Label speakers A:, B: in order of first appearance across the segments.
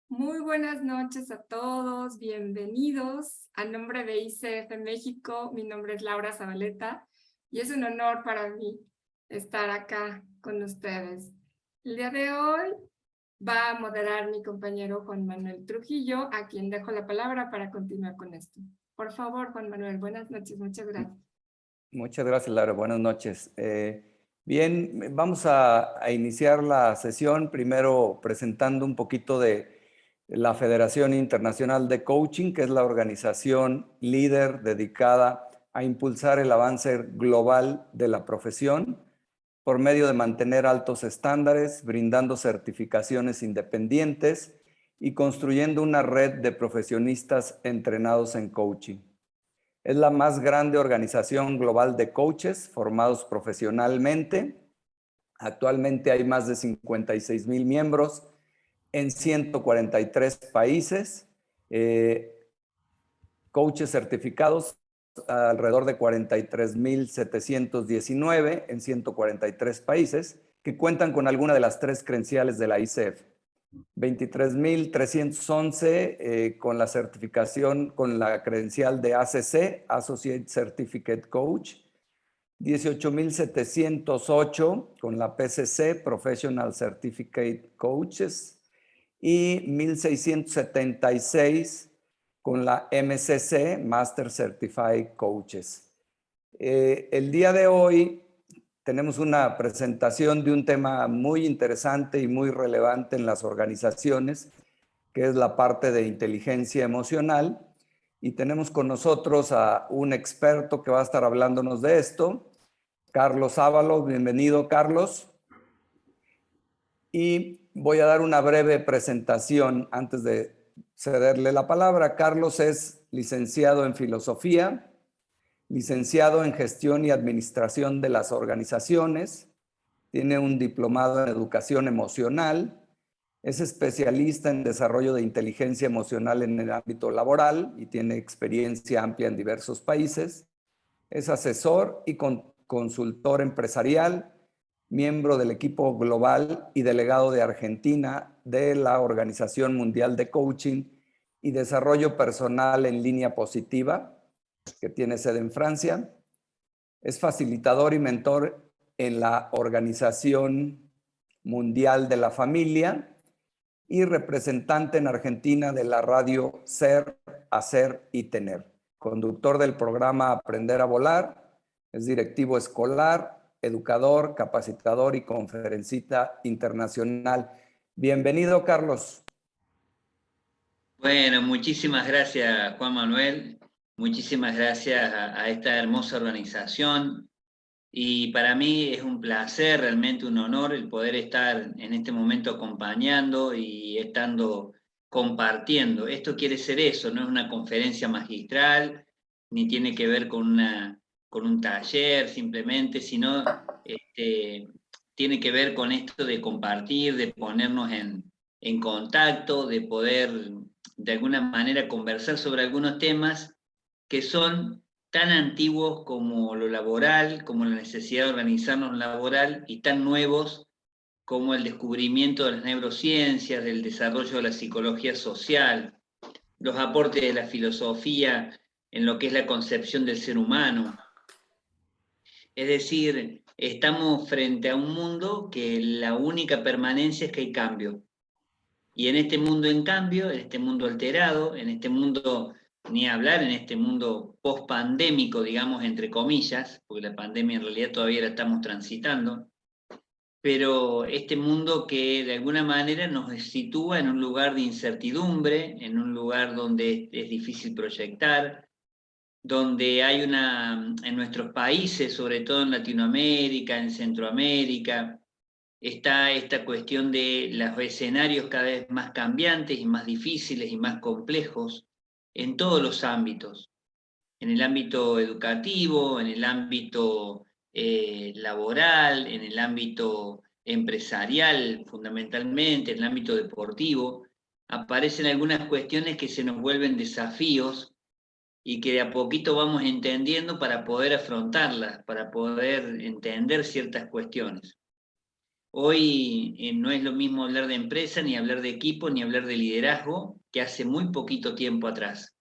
A: Muy buenas noches a todos, bienvenidos. A nombre de ICF México, mi nombre es Laura Zabaleta y es un honor para mí estar acá con ustedes. El día de hoy va a moderar mi compañero Juan Manuel Trujillo, a quien dejo la palabra para continuar con esto. Por favor, Juan Manuel, buenas noches, muchas gracias.
B: Muchas gracias, Laura. Buenas noches. Bien, vamos a iniciar la sesión primero presentando un poquito de la Federación Internacional de Coaching, que es la organización líder dedicada a impulsar el avance global de la profesión por medio de mantener altos estándares, brindando certificaciones independientes y construyendo una red de profesionistas entrenados en coaching. Es la más grande organización global de coaches formados profesionalmente. Actualmente hay más de 56,000 miembros en 143 países, coaches certificados alrededor de 43,719 en 143 países, que cuentan con alguna de las 3 credenciales de la ICF. 23,311 con la certificación, con la credencial de ACC, Associate Certificate Coach. 18,708 con la PCC, Professional Certificate Coaches. Y 1,676 con la MCC, Master Certified Coaches. El día de hoy tenemos una presentación de un tema muy interesante y muy relevante en las organizaciones, que es la parte de inteligencia emocional. Y tenemos con nosotros a un experto que va a estar hablándonos de esto, Carlos Ábalos. Bienvenido, Carlos. Y voy a dar una breve presentación antes de cederle la palabra. Carlos es licenciado en filosofía, licenciado en gestión y administración de las organizaciones, tiene un diplomado en educación emocional, es especialista en desarrollo de inteligencia emocional en el ámbito laboral y tiene experiencia amplia en diversos países, es asesor y consultor empresarial, miembro del equipo global y delegado de Argentina de la Organización Mundial de Coaching y Desarrollo Personal en Línea Positiva, que tiene sede en Francia. Es facilitador y mentor en la Organización Mundial de la Familia y representante en Argentina de la radio Ser, Hacer y Tener. Conductor del programa Aprender a Volar, es directivo escolar, educador, capacitador y conferencista internacional. Bienvenido, Carlos.
C: Bueno, muchísimas gracias, Juan Manuel. Muchísimas gracias a esta hermosa organización. Y para mí es un placer, realmente un honor el poder estar en este momento acompañando y estando compartiendo. Esto quiere ser eso, no es una conferencia magistral, ni tiene que ver con un taller simplemente, sino tiene que ver con esto de compartir, de ponernos en contacto, de poder de alguna manera conversar sobre algunos temas que son tan antiguos como lo laboral, como la necesidad de organizarnos laboral, y tan nuevos como el descubrimiento de las neurociencias, del desarrollo de la psicología social, los aportes de la filosofía en lo que es la concepción del ser humano. Es decir, estamos frente a un mundo que la única permanencia es que hay cambio. Y en este mundo en cambio, en este mundo alterado, en este mundo, ni hablar, en este mundo post-pandémico, digamos, entre comillas, porque la pandemia en realidad todavía la estamos transitando, pero este mundo que de alguna manera nos sitúa en un lugar de incertidumbre, en un lugar donde es difícil proyectar, donde hay en nuestros países, sobre todo en Latinoamérica, en Centroamérica, está esta cuestión de los escenarios cada vez más cambiantes y más difíciles y más complejos en todos los ámbitos, en el ámbito educativo, en el ámbito laboral, en el ámbito empresarial fundamentalmente, en el ámbito deportivo. Aparecen algunas cuestiones que se nos vuelven desafíos y que de a poquito vamos entendiendo para poder afrontarlas, para poder entender ciertas cuestiones. Hoy no es lo mismo hablar de empresa, ni hablar de equipo, ni hablar de liderazgo, que hace muy poquito tiempo atrás.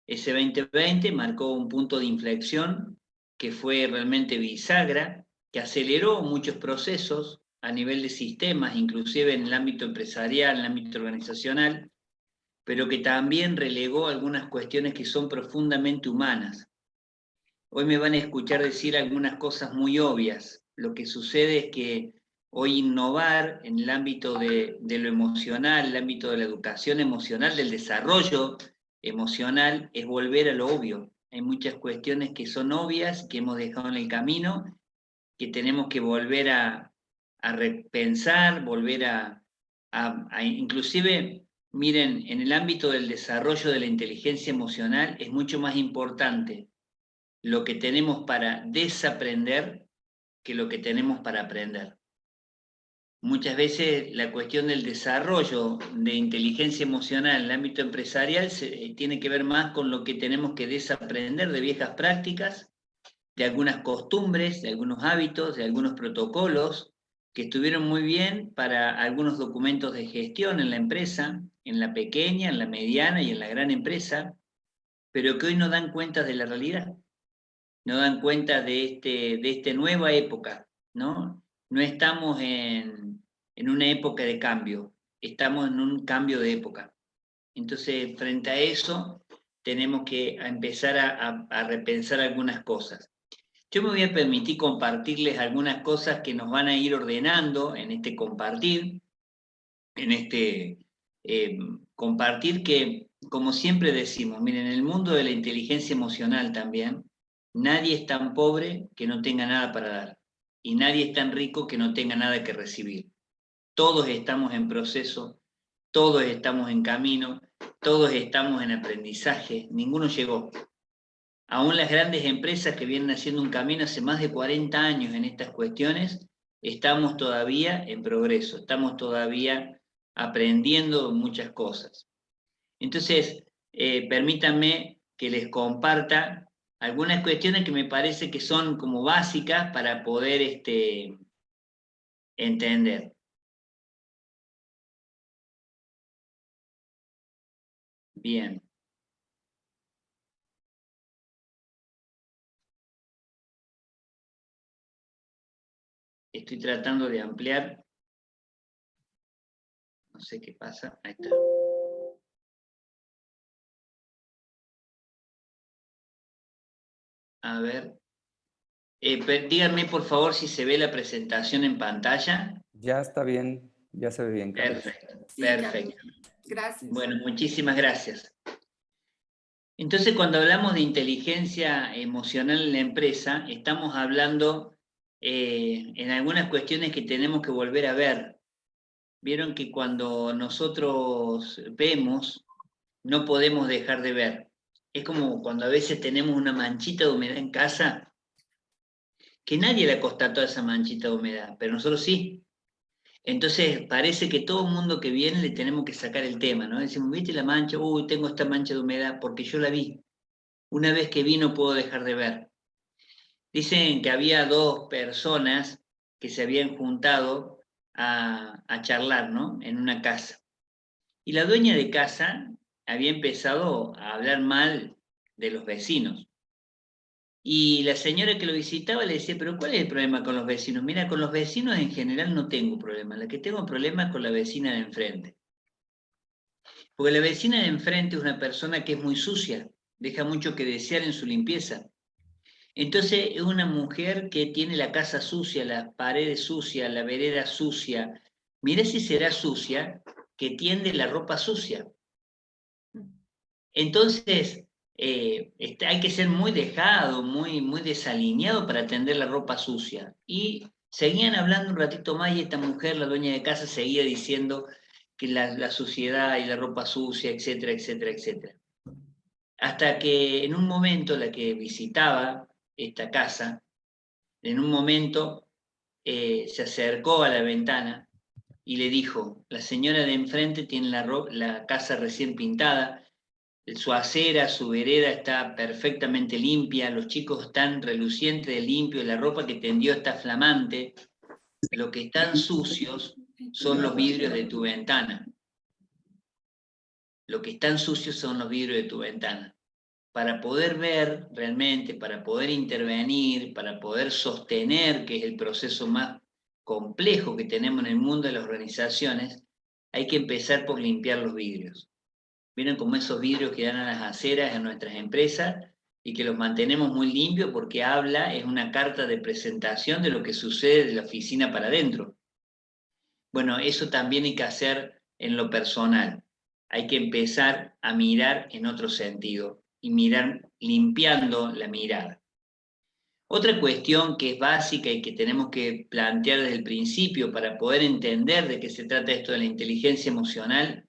C: Ese 2020 marcó un punto de inflexión que fue realmente bisagra, que aceleró muchos procesos a nivel de sistemas, inclusive en el ámbito empresarial, en el ámbito organizacional, pero que también relegó algunas cuestiones que son profundamente humanas. Hoy me van a escuchar decir algunas cosas muy obvias. Lo que sucede es que hoy innovar en el ámbito de lo emocional, el ámbito de la educación emocional, del desarrollo emocional, es volver a lo obvio. Hay muchas cuestiones que son obvias, que hemos dejado en el camino, que tenemos que volver a repensar, volver inclusive, miren, en el ámbito del desarrollo de la inteligencia emocional es mucho más importante lo que tenemos para desaprender que lo que tenemos para aprender. Muchas veces la cuestión del desarrollo de inteligencia emocional en el ámbito empresarial tiene que ver más con lo que tenemos que desaprender de viejas prácticas, de algunas costumbres, de algunos hábitos, de algunos protocolos que estuvieron muy bien para algunos documentos de gestión en la empresa, en la pequeña, en la mediana y en la gran empresa, pero que hoy no dan cuenta de la realidad. No dan cuenta de esta nueva época, ¿no? No estamos en una época de cambio, estamos en un cambio de época. Entonces, frente a eso, tenemos que empezar a repensar algunas cosas. Yo me voy a permitir compartirles algunas cosas que nos van a ir ordenando en este compartir, en este compartir que, como siempre decimos, miren, en el mundo de la inteligencia emocional también, nadie es tan pobre que no tenga nada para dar y nadie es tan rico que no tenga nada que recibir. Todos estamos en proceso, todos estamos en camino, todos estamos en aprendizaje, ninguno llegó. Aún las grandes empresas que vienen haciendo un camino hace más de 40 años en estas cuestiones, estamos todavía en progreso, estamos todavía aprendiendo muchas cosas. Entonces, permítanme que les comparta algunas cuestiones que me parece que son como básicas para poder entender. Bien. Estoy tratando de ampliar. No sé qué pasa. Ahí está. A ver. Díganme, por favor, si se ve la presentación en pantalla.
B: Ya está bien, ya se ve bien, Carlos.
C: Perfecto,
A: Sí,
C: perfecto.
A: Carlos. Gracias.
C: Bueno, muchísimas gracias. Entonces, cuando hablamos de inteligencia emocional en la empresa, estamos hablando en algunas cuestiones que tenemos que volver a ver. Vieron que cuando nosotros vemos, no podemos dejar de ver. Es como cuando a veces tenemos una manchita de humedad en casa, que nadie le constató esa manchita de humedad, pero nosotros sí. Entonces parece que todo el mundo que viene le tenemos que sacar el tema, ¿no? Decimos, ¿viste la mancha? Uy, tengo esta mancha de humedad porque yo la vi. Una vez que vi no puedo dejar de ver. Dicen que había dos personas que se habían juntado a charlar, ¿no? En una casa. Y la dueña de casa había empezado a hablar mal de los vecinos. Y la señora que lo visitaba le decía, pero ¿cuál es el problema con los vecinos? Mira, con los vecinos en general no tengo problema. La que tengo problema es con la vecina de enfrente. Porque la vecina de enfrente es una persona que es muy sucia, deja mucho que desear en su limpieza. Entonces es una mujer que tiene la casa sucia, las paredes sucias, la vereda sucia. Mira si será sucia, que tiende la ropa sucia. Entonces, hay que ser muy dejado, muy desalineado para atender la ropa sucia. Y seguían hablando un ratito más y esta mujer, la dueña de casa, seguía diciendo que la suciedad y la ropa sucia, etcétera, etcétera, etcétera. Hasta que en un momento la que visitaba esta casa, en un momento se acercó a la ventana y le dijo, la señora de enfrente tiene la casa recién pintada, su acera, su vereda está perfectamente limpia, los chicos están relucientes de limpio, la ropa que tendió está flamante. lo que están sucios son los vidrios de tu ventana. Lo que están sucios son los vidrios de tu ventana. Para poder ver realmente, para poder intervenir, para poder sostener, que es el proceso más complejo que tenemos en el mundo de las organizaciones, hay que empezar por limpiar los vidrios. Miren cómo esos vidrios que dan a las aceras en nuestras empresas y que los mantenemos muy limpios porque es una carta de presentación de lo que sucede de la oficina para adentro. Bueno, eso también hay que hacer en lo personal. Hay que empezar a mirar en otro sentido y mirar limpiando la mirada. Otra cuestión que es básica y que tenemos que plantear desde el principio para poder entender de qué se trata esto de la inteligencia emocional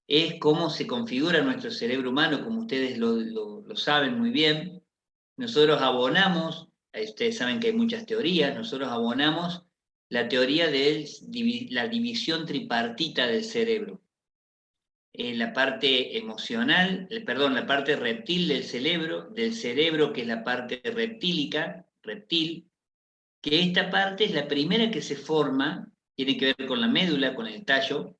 C: es cómo se configura nuestro cerebro humano, como ustedes lo saben muy bien. Nosotros abonamos, ustedes saben que hay muchas teorías, nosotros abonamos la teoría de la división tripartita del cerebro. La parte emocional, la parte reptil del cerebro, que es la parte reptil, que esta parte es la primera que se forma, tiene que ver con la médula, con el tallo.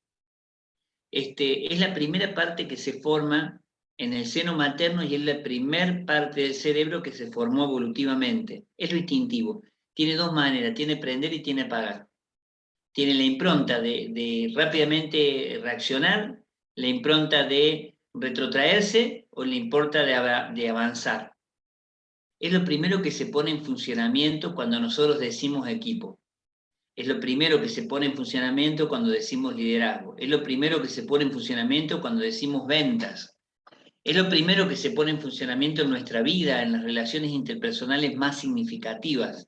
C: Es la primera parte que se forma en el seno materno y es la primera parte del cerebro que se formó evolutivamente. Es lo instintivo. Tiene dos maneras, tiene prender y tiene apagar. Tiene la impronta de rápidamente reaccionar, la impronta de retrotraerse o la impronta de avanzar. Es lo primero que se pone en funcionamiento cuando nosotros decimos equipo. Es lo primero que se pone en funcionamiento cuando decimos liderazgo. Es lo primero que se pone en funcionamiento cuando decimos ventas. Es lo primero que se pone en funcionamiento en nuestra vida, en las relaciones interpersonales más significativas.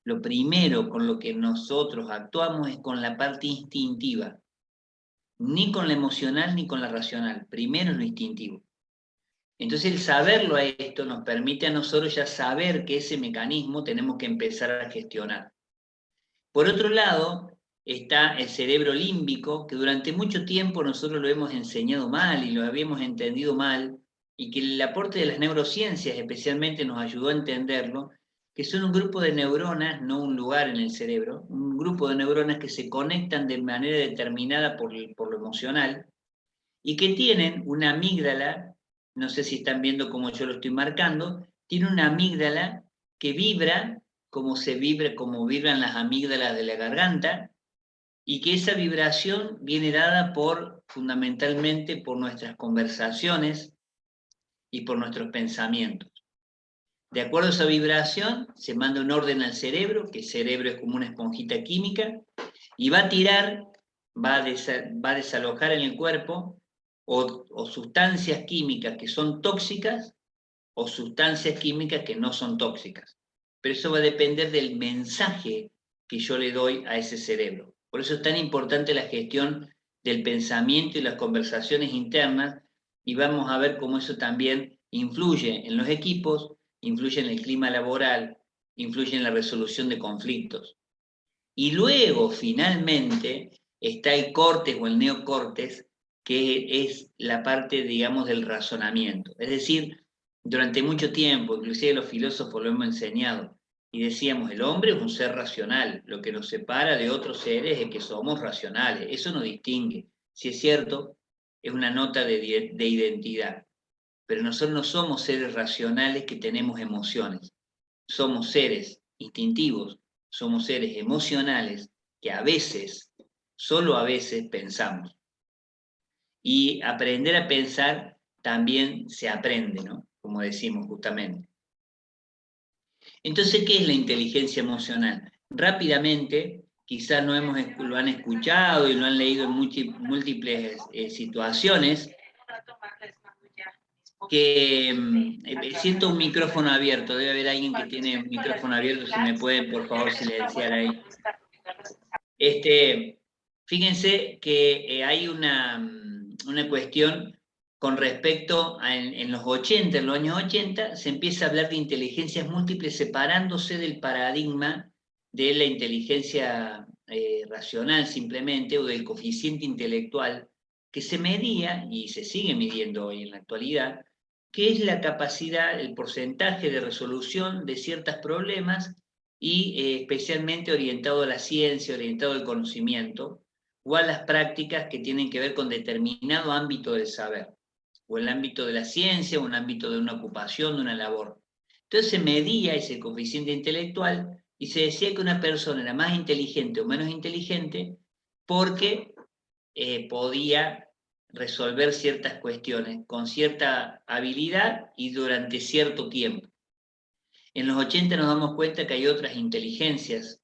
C: Lo primero con lo que nosotros actuamos es con la parte instintiva. Ni con la emocional ni con la racional. Primero es lo instintivo. Entonces el saberlo a esto nos permite a nosotros ya saber que ese mecanismo tenemos que empezar a gestionar. Por otro lado, está el cerebro límbico, que durante mucho tiempo nosotros lo hemos enseñado mal y lo habíamos entendido mal, y que el aporte de las neurociencias especialmente nos ayudó a entenderlo, que son un grupo de neuronas, no un lugar en el cerebro, un grupo de neuronas que se conectan de manera determinada por lo emocional, y que tienen una amígdala, no sé si están viendo cómo yo lo estoy marcando, tiene una amígdala que vibra como vibran las amígdalas de la garganta, y que esa vibración viene dada fundamentalmente por nuestras conversaciones y por nuestros pensamientos. De acuerdo a esa vibración, se manda un orden al cerebro, que el cerebro es como una esponjita química, y va a tirar, va a desalojar en el cuerpo o sustancias químicas que son tóxicas o sustancias químicas que no son tóxicas. Pero eso va a depender del mensaje que yo le doy a ese cerebro. Por eso es tan importante la gestión del pensamiento y las conversaciones internas, y vamos a ver cómo eso también influye en los equipos, influye en el clima laboral, influye en la resolución de conflictos. Y luego, finalmente, está el córtex o el neocórtex, que es la parte, digamos, del razonamiento. Es decir, durante mucho tiempo, inclusive los filósofos lo hemos enseñado, y decíamos, el hombre es un ser racional, lo que nos separa de otros seres es que somos racionales, eso nos distingue. Si es cierto, es una nota de identidad, pero nosotros no somos seres racionales que tenemos emociones, somos seres instintivos, somos seres emocionales que a veces, solo a veces, pensamos. Y aprender a pensar también se aprende, ¿no? Como decimos justamente. Entonces, ¿qué es la inteligencia emocional? Rápidamente, quizás lo han escuchado y lo han leído en múltiples situaciones, que siento un micrófono abierto, debe haber alguien que tiene un micrófono abierto, si me pueden por favor silenciar ahí. Fíjense que hay una cuestión con respecto a en los 80, en los años 80, se empieza a hablar de inteligencias múltiples separándose del paradigma de la inteligencia racional simplemente, o del coeficiente intelectual, que se medía, y se sigue midiendo hoy en la actualidad, que es la capacidad, el porcentaje de resolución de ciertos problemas y especialmente orientado a la ciencia, orientado al conocimiento, o a las prácticas que tienen que ver con determinado ámbito del saber, o el ámbito de la ciencia, o un ámbito de una ocupación, de una labor. Entonces se medía ese coeficiente intelectual y se decía que una persona era más inteligente o menos inteligente porque podía resolver ciertas cuestiones con cierta habilidad y durante cierto tiempo. En los 80 nos damos cuenta que hay otras inteligencias.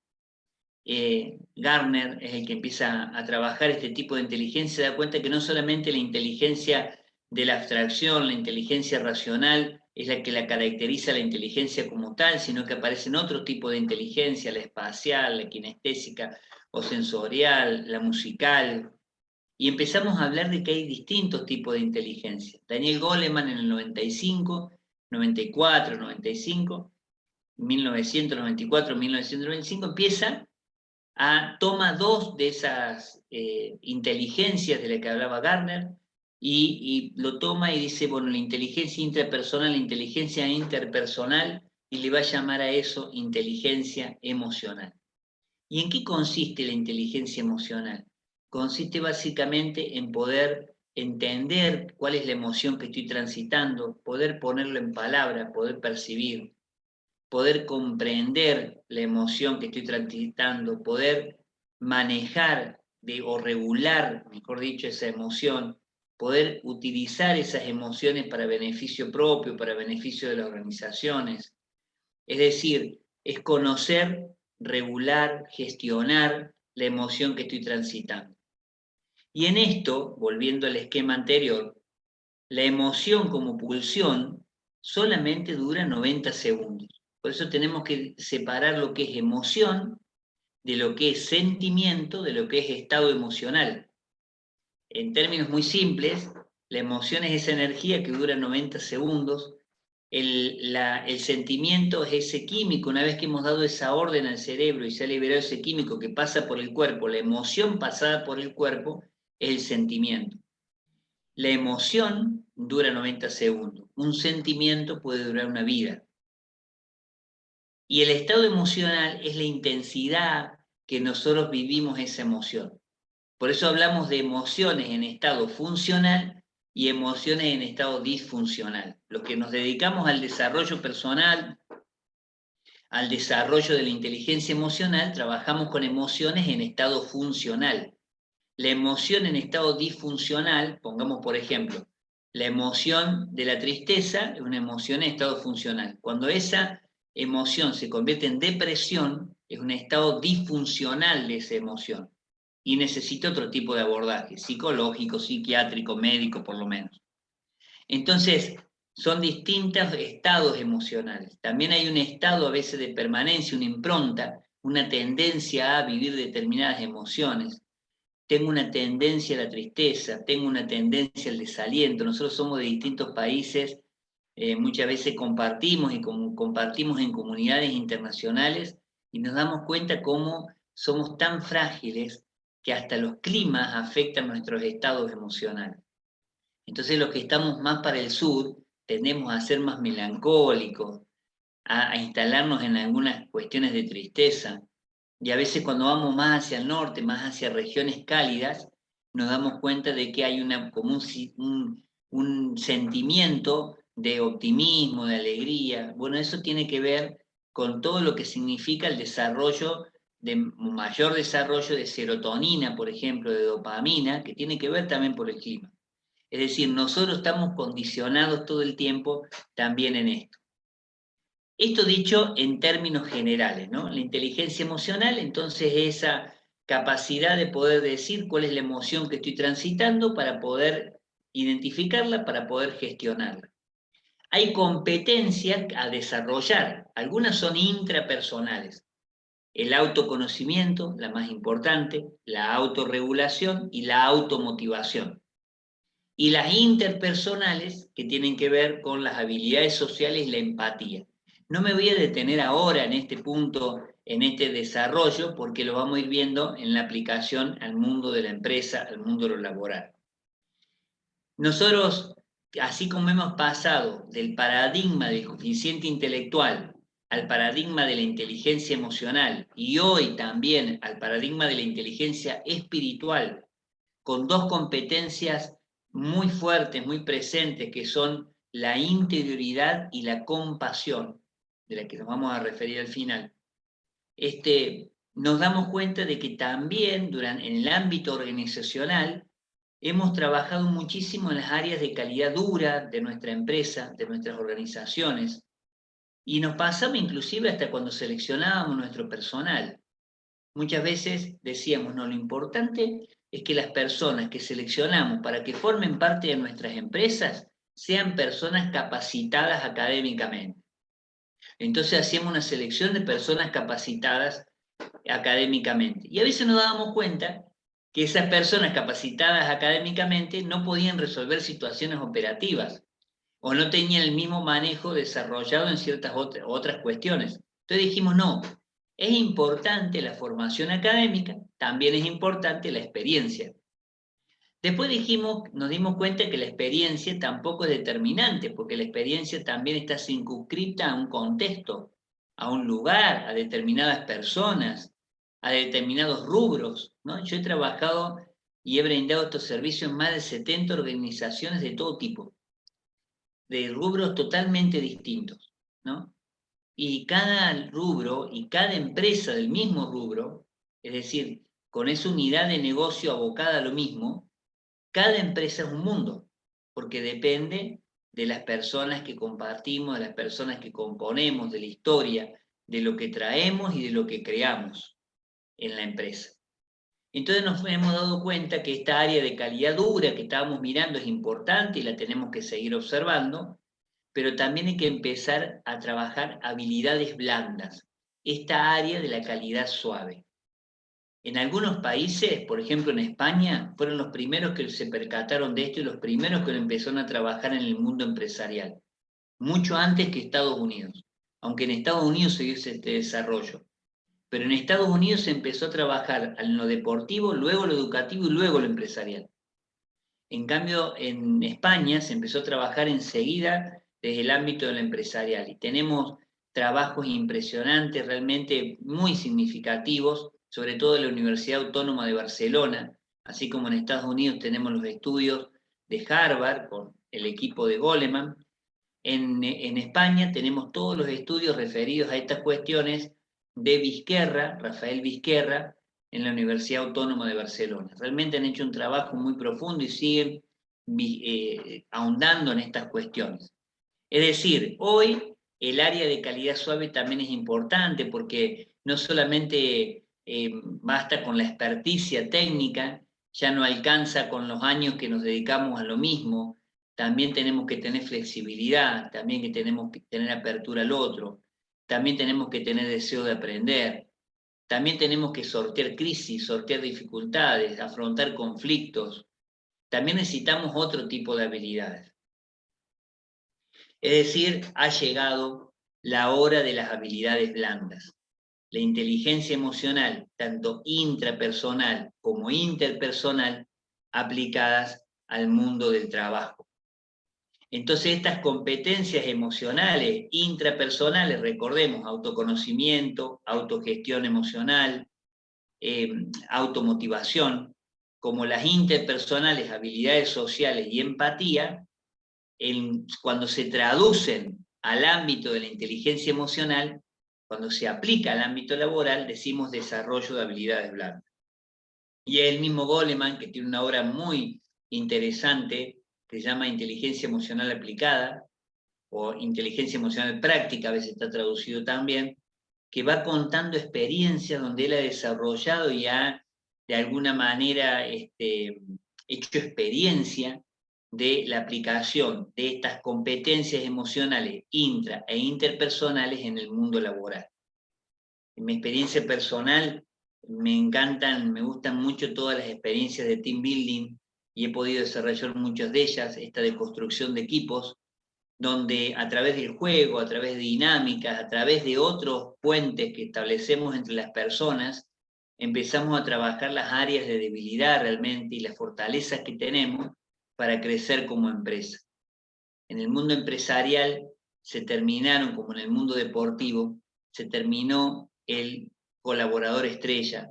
C: Gardner es el que empieza a trabajar este tipo de inteligencia, se da cuenta que no solamente la inteligencia de la abstracción, la inteligencia racional, es la que la caracteriza la inteligencia como tal, sino que aparecen otros tipos de inteligencia, la espacial, la kinestésica o sensorial, la musical, y empezamos a hablar de que hay distintos tipos de inteligencia. Daniel Goleman en el 95, 94, 95, 1994, 1995 empieza toma dos de esas inteligencias de las que hablaba Gardner y lo toma y dice, bueno, la inteligencia intrapersonal, la inteligencia interpersonal, y le va a llamar a eso inteligencia emocional. ¿Y en qué consiste la inteligencia emocional? Consiste básicamente en poder entender cuál es la emoción que estoy transitando, poder ponerlo en palabras, poder percibir, poder comprender la emoción que estoy transitando, poder manejar o regular, mejor dicho, esa emoción, poder utilizar esas emociones para beneficio propio, para beneficio de las organizaciones. Es decir, es conocer, regular, gestionar la emoción que estoy transitando. Y en esto, volviendo al esquema anterior, la emoción como pulsión solamente dura 90 segundos. Por eso tenemos que separar lo que es emoción de lo que es sentimiento, de lo que es estado emocional. En términos muy simples, la emoción es esa energía que dura 90 segundos. El sentimiento es ese químico, una vez que hemos dado esa orden al cerebro y se ha liberado ese químico que pasa por el cuerpo, la emoción pasada por el cuerpo es el sentimiento. La emoción dura 90 segundos, un sentimiento puede durar una vida. Y el estado emocional es la intensidad que nosotros vivimos esa emoción. Por eso hablamos de emociones en estado funcional y emociones en estado disfuncional. Los que nos dedicamos al desarrollo personal, al desarrollo de la inteligencia emocional, trabajamos con emociones en estado funcional. La emoción en estado disfuncional, pongamos por ejemplo, la emoción de la tristeza es una emoción en estado funcional. Cuando esa emoción se convierte en depresión, es un estado disfuncional de esa emoción y necesita otro tipo de abordaje, psicológico, psiquiátrico, médico por lo menos. Entonces, son distintos estados emocionales. También hay un estado a veces de permanencia, una impronta, una tendencia a vivir determinadas emociones. Tengo una tendencia a la tristeza, tengo una tendencia al desaliento. Nosotros somos de distintos países, muchas veces compartimos y compartimos en comunidades internacionales y nos damos cuenta cómo somos tan frágiles que hasta los climas afectan nuestros estados emocionales. Entonces los que estamos más para el sur tendemos a ser más melancólicos, a instalarnos en algunas cuestiones de tristeza. Y a veces cuando vamos más hacia el norte, más hacia regiones cálidas, nos damos cuenta de que hay como un sentimiento de optimismo, de alegría. Bueno, eso tiene que ver con todo lo que significa el desarrollo, mayor desarrollo de serotonina, por ejemplo, de dopamina, que tiene que ver también por el clima. Es decir, nosotros estamos condicionados todo el tiempo también en esto. Esto dicho en términos generales, ¿no? La inteligencia emocional, entonces, es esa capacidad de poder decir cuál es la emoción que estoy transitando para poder identificarla, para poder gestionarla. Hay competencias a desarrollar, algunas son intrapersonales. El autoconocimiento, la más importante, la autorregulación y la automotivación. Y las interpersonales, que tienen que ver con las habilidades sociales y la empatía. No me voy a detener ahora en este punto, en este desarrollo, porque lo vamos a ir viendo en la aplicación al mundo de la empresa, al mundo de lo laboral. Nosotros, así como hemos pasado del paradigma del coeficiente intelectual al paradigma de la inteligencia emocional y hoy también al paradigma de la inteligencia espiritual, con dos competencias muy fuertes, muy presentes, que son la interioridad y la compasión, de la que nos vamos a referir al final, nos damos cuenta de que también en el ámbito organizacional hemos trabajado muchísimo en las áreas de calidad dura de nuestra empresa, de nuestras organizaciones, y nos pasaba inclusive hasta cuando seleccionábamos nuestro personal. Muchas veces decíamos, no, lo importante es que las personas que seleccionamos para que formen parte de nuestras empresas sean personas capacitadas académicamente. Entonces hacíamos una selección de personas capacitadas académicamente. Y a veces nos dábamos cuenta que esas personas capacitadas académicamente no podían resolver situaciones operativas o no tenían el mismo manejo desarrollado en ciertas otras cuestiones. Entonces dijimos, no, es importante la formación académica, también es importante la experiencia. Después nos dimos cuenta que la experiencia tampoco es determinante, porque la experiencia también está circunscripta a un contexto, a un lugar, a determinadas personas, a determinados rubros, ¿no? Yo he trabajado y he brindado estos servicios en más de 70 organizaciones de todo tipo, de rubros totalmente distintos, ¿no? Y cada rubro y cada empresa del mismo rubro, es decir, con esa unidad de negocio abocada a lo mismo, cada empresa es un mundo, porque depende de las personas que compartimos, de las personas que componemos, de la historia, de lo que traemos y de lo que creamos en la empresa. Entonces nos hemos dado cuenta que esta área de calidad dura que estábamos mirando es importante y la tenemos que seguir observando, pero también hay que empezar a trabajar habilidades blandas, esta área de la calidad suave. En algunos países, por ejemplo en España, fueron los primeros que se percataron de esto y los primeros que empezaron a trabajar en el mundo empresarial, mucho antes que Estados Unidos, aunque en Estados Unidos se dio este desarrollo. Pero en Estados Unidos se empezó a trabajar en lo deportivo, luego lo educativo y luego lo empresarial. En cambio, en España se empezó a trabajar enseguida desde el ámbito de lo empresarial y tenemos trabajos impresionantes, realmente muy significativos, sobre todo en la Universidad Autónoma de Barcelona, así como en Estados Unidos tenemos los estudios de Harvard con el equipo de Goleman. En España tenemos todos los estudios referidos a estas cuestiones de Vizquerra, Rafael Vizquerra, en la Universidad Autónoma de Barcelona. Realmente han hecho un trabajo muy profundo y siguen ahondando en estas cuestiones. Es decir, hoy el área de calidad suave también es importante porque no solamente basta con la experticia técnica, ya no alcanza con los años que nos dedicamos a lo mismo, también tenemos que tener flexibilidad, también que tenemos que tener apertura al otro, también tenemos que tener deseo de aprender, también tenemos que sortear crisis, sortear dificultades, afrontar conflictos, también necesitamos otro tipo de habilidades. Es decir, ha llegado la hora de las habilidades blandas. La inteligencia emocional, tanto intrapersonal como interpersonal, aplicadas al mundo del trabajo. Entonces, estas competencias emocionales, intrapersonales, recordemos, autoconocimiento, autogestión emocional, automotivación, como las interpersonales, habilidades sociales y empatía, cuando se traducen al ámbito de la inteligencia emocional, cuando se aplica al ámbito laboral, decimos desarrollo de habilidades blandas. Y es el mismo Goleman, que tiene una obra muy interesante, que se llama Inteligencia Emocional Aplicada, o Inteligencia Emocional Práctica, a veces está traducido también, que va contando experiencias donde él ha desarrollado y ha, de alguna manera, hecho experiencia de la aplicación de estas competencias emocionales intra e interpersonales en el mundo laboral. En mi experiencia personal, me gustan mucho todas las experiencias de team building y he podido desarrollar muchas de ellas, esta de construcción de equipos, donde a través del juego, a través de dinámicas, a través de otros puentes que establecemos entre las personas, empezamos a trabajar las áreas de debilidad realmente y las fortalezas que tenemos para crecer como empresa. En el mundo empresarial se terminaron, como en el mundo deportivo, se terminó el colaborador estrella,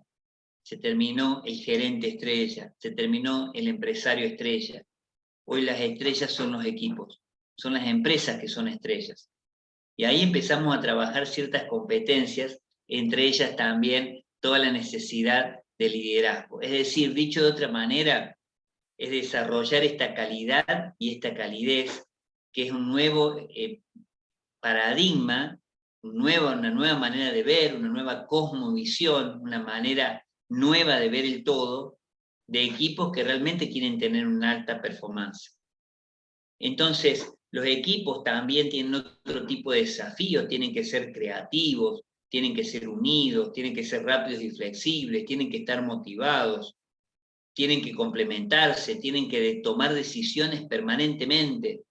C: se terminó el gerente estrella, se terminó el empresario estrella. Hoy las estrellas son los equipos, son las empresas que son estrellas. Y ahí empezamos a trabajar ciertas competencias, entre ellas también toda la necesidad de liderazgo. Es decir, dicho de otra manera, es desarrollar esta calidad y esta calidez, que es un nuevo paradigma, una nueva manera de ver, una nueva cosmovisión, una manera nueva de ver el todo, de equipos que realmente quieren tener una alta performance. Entonces, los equipos también tienen otro tipo de desafíos, tienen que ser creativos, tienen que ser unidos, tienen que ser rápidos y flexibles, tienen que estar motivados, tienen que complementarse, tienen que tomar decisiones permanentemente.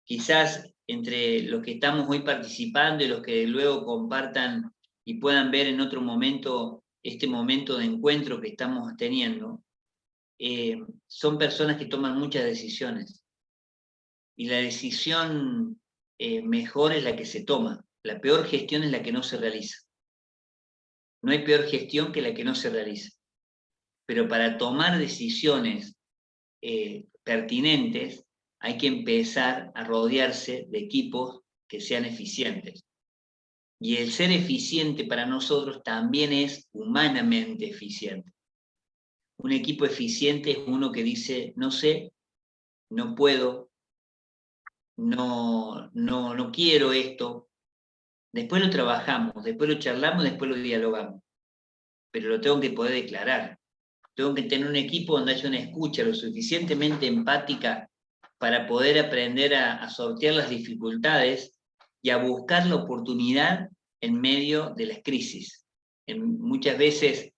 C: Quizás entre los que estamos hoy participando y los que luego compartan y puedan ver en otro momento este momento de encuentro que estamos teniendo, son personas que toman muchas decisiones. Y la decisión mejor es la que se toma. La peor gestión es la que no se realiza. No hay peor gestión que la que no se realiza. Pero para tomar decisiones pertinentes, hay que empezar a rodearse de equipos que sean eficientes. Y el ser eficiente para nosotros también es humanamente eficiente. Un equipo eficiente es uno que dice, no sé, no puedo, no quiero esto. Después lo trabajamos, después lo charlamos, después lo dialogamos. Pero lo tengo que poder declarar. Tengo que tener un equipo donde haya una escucha lo suficientemente empática para poder aprender a sortear las dificultades y a buscar la oportunidad en medio de las crisis. Muchas veces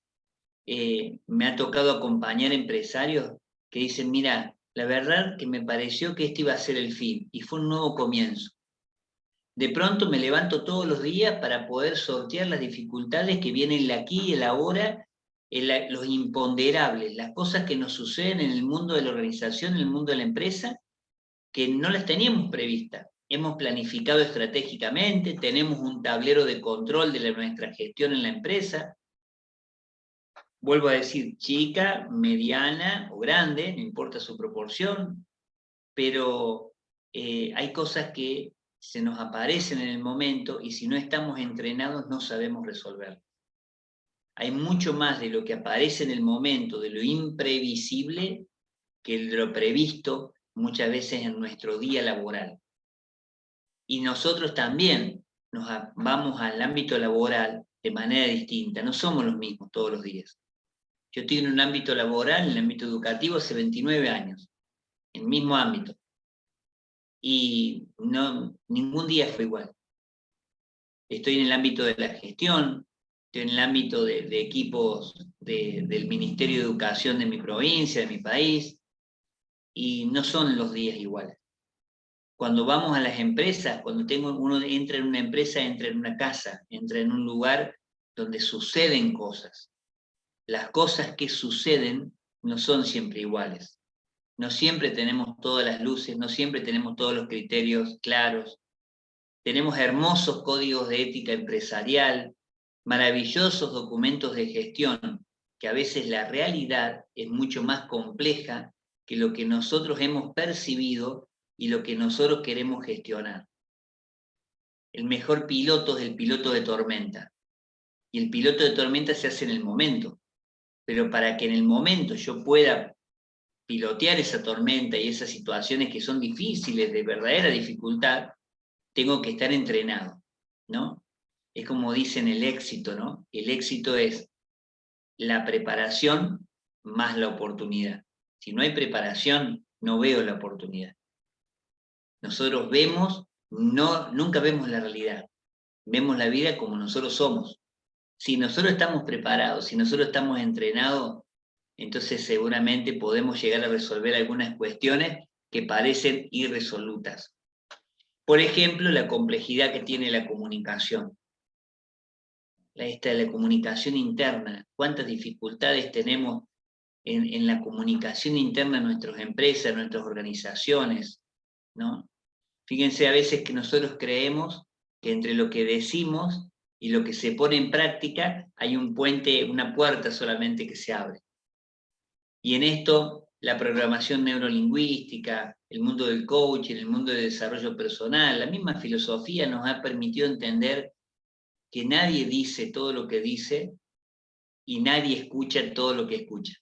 C: me ha tocado acompañar empresarios que dicen, mira, la verdad que me pareció que este iba a ser el fin y fue un nuevo comienzo. De pronto me levanto todos los días para poder sortear las dificultades que vienen el aquí y el ahora, los imponderables, las cosas que nos suceden en el mundo de la organización, en el mundo de la empresa, que no las teníamos previstas. Hemos planificado estratégicamente, tenemos un tablero de control de nuestra gestión en la empresa. Vuelvo a decir, chica, mediana o grande, no importa su proporción, pero hay cosas que se nos aparecen en el momento y si no estamos entrenados no sabemos resolver. Hay mucho más de lo que aparece en el momento, de lo imprevisible, que de lo previsto muchas veces en nuestro día laboral. Y nosotros también vamos al ámbito laboral de manera distinta, no somos los mismos todos los días. Yo estoy en un ámbito laboral, en el ámbito educativo, hace 29 años, en el mismo ámbito. Y ningún día fue igual. Estoy en el ámbito de la gestión, estoy en el ámbito de equipos del Ministerio de Educación de mi provincia, de mi país, y no son los días iguales. Cuando vamos a las empresas, cuando uno entra en una empresa, entra en una casa, entra en un lugar donde suceden cosas. Las cosas que suceden no son siempre iguales. No siempre tenemos todas las luces, no siempre tenemos todos los criterios claros. Tenemos hermosos códigos de ética empresarial, maravillosos documentos de gestión, que a veces la realidad es mucho más compleja que lo que nosotros hemos percibido y lo que nosotros queremos gestionar. El mejor piloto es el piloto de tormenta. Y el piloto de tormenta se hace en el momento. Pero para que en el momento yo pueda pilotear esa tormenta y esas situaciones que son difíciles, de verdadera dificultad, tengo que estar entrenado, ¿no? Es como dicen el éxito, ¿no? El éxito es la preparación más la oportunidad. Si no hay preparación, no veo la oportunidad. Nosotros nunca vemos la realidad, vemos la vida como nosotros somos. Si nosotros estamos preparados, si nosotros estamos entrenados, entonces seguramente podemos llegar a resolver algunas cuestiones que parecen irresolutas. Por ejemplo, la complejidad que tiene la comunicación. La comunicación interna, cuántas dificultades tenemos en la comunicación interna de nuestras empresas, nuestras organizaciones, ¿no? Fíjense a veces que nosotros creemos que entre lo que decimos y lo que se pone en práctica hay un puente, una puerta solamente que se abre. Y en esto, la programación neurolingüística, el mundo del coaching, el mundo del desarrollo personal, la misma filosofía nos ha permitido entender que nadie dice todo lo que dice y nadie escucha todo lo que escucha.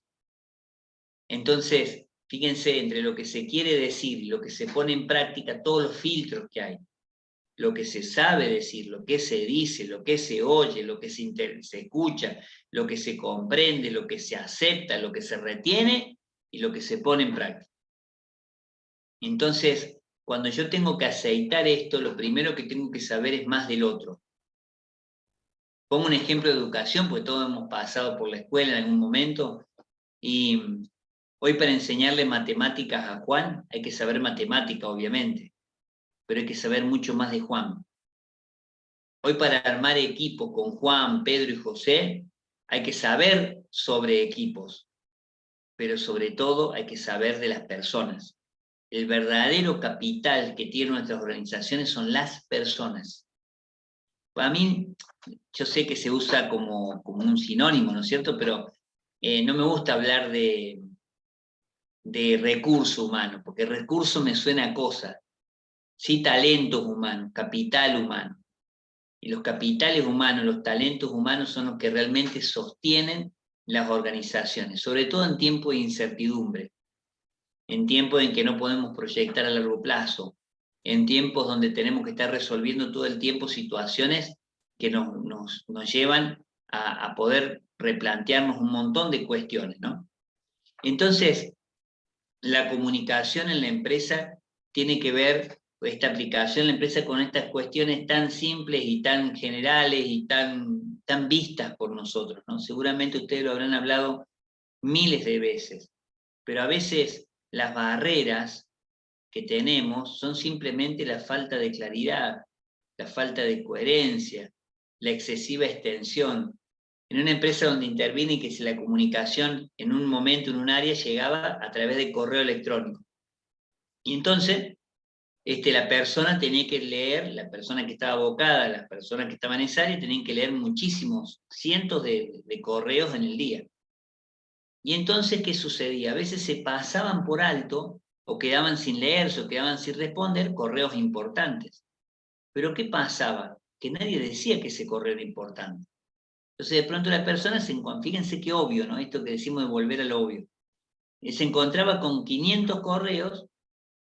C: Entonces, fíjense, entre lo que se quiere decir y lo que se pone en práctica, todos los filtros que hay, lo que se sabe decir, lo que se dice, lo que se oye, lo que se escucha, lo que se comprende, lo que se acepta, lo que se retiene y lo que se pone en práctica. Entonces, cuando yo tengo que aceitar esto, lo primero que tengo que saber es más del otro. Pongo un ejemplo de educación, porque todos hemos pasado por la escuela en algún momento, y hoy para enseñarle matemáticas a Juan hay que saber matemática, obviamente, pero hay que saber mucho más de Juan. Hoy para armar equipos con Juan, Pedro y José, hay que saber sobre equipos, pero sobre todo hay que saber de las personas. El verdadero capital que tienen nuestras organizaciones son las personas. Para mí, yo sé que se usa como un sinónimo, ¿no es cierto? Pero no me gusta hablar de recurso humano, porque recurso me suena a cosa. Sí, talentos humanos, capital humano. Y los capitales humanos, los talentos humanos son los que realmente sostienen las organizaciones, sobre todo en tiempos de incertidumbre, en tiempos en que no podemos proyectar a largo plazo, en tiempos donde tenemos que estar resolviendo todo el tiempo situaciones que nos llevan a poder replantearnos un montón de cuestiones, ¿no? Entonces, la comunicación en la empresa tiene que ver, esta aplicación en la empresa, con estas cuestiones tan simples y tan generales y tan vistas por nosotros, ¿no? Seguramente ustedes lo habrán hablado miles de veces, pero a veces las barreras que tenemos son simplemente la falta de claridad, la falta de coherencia, la excesiva extensión. En una empresa donde interviene y que si la comunicación en un momento, en un área, llegaba a través de correo electrónico. Y entonces, la persona tenía que leer, la persona que estaba abocada, las personas que estaban en esa área, tenían que leer muchísimos, cientos de correos en el día. Y entonces, ¿qué sucedía? A veces se pasaban por alto, o quedaban sin leerse, o quedaban sin responder correos importantes. Pero ¿qué pasaba? Que nadie decía que ese correo era importante. Entonces, de pronto la persona fíjense qué obvio, ¿no? Esto que decimos de volver al obvio. Se encontraba con 500 correos,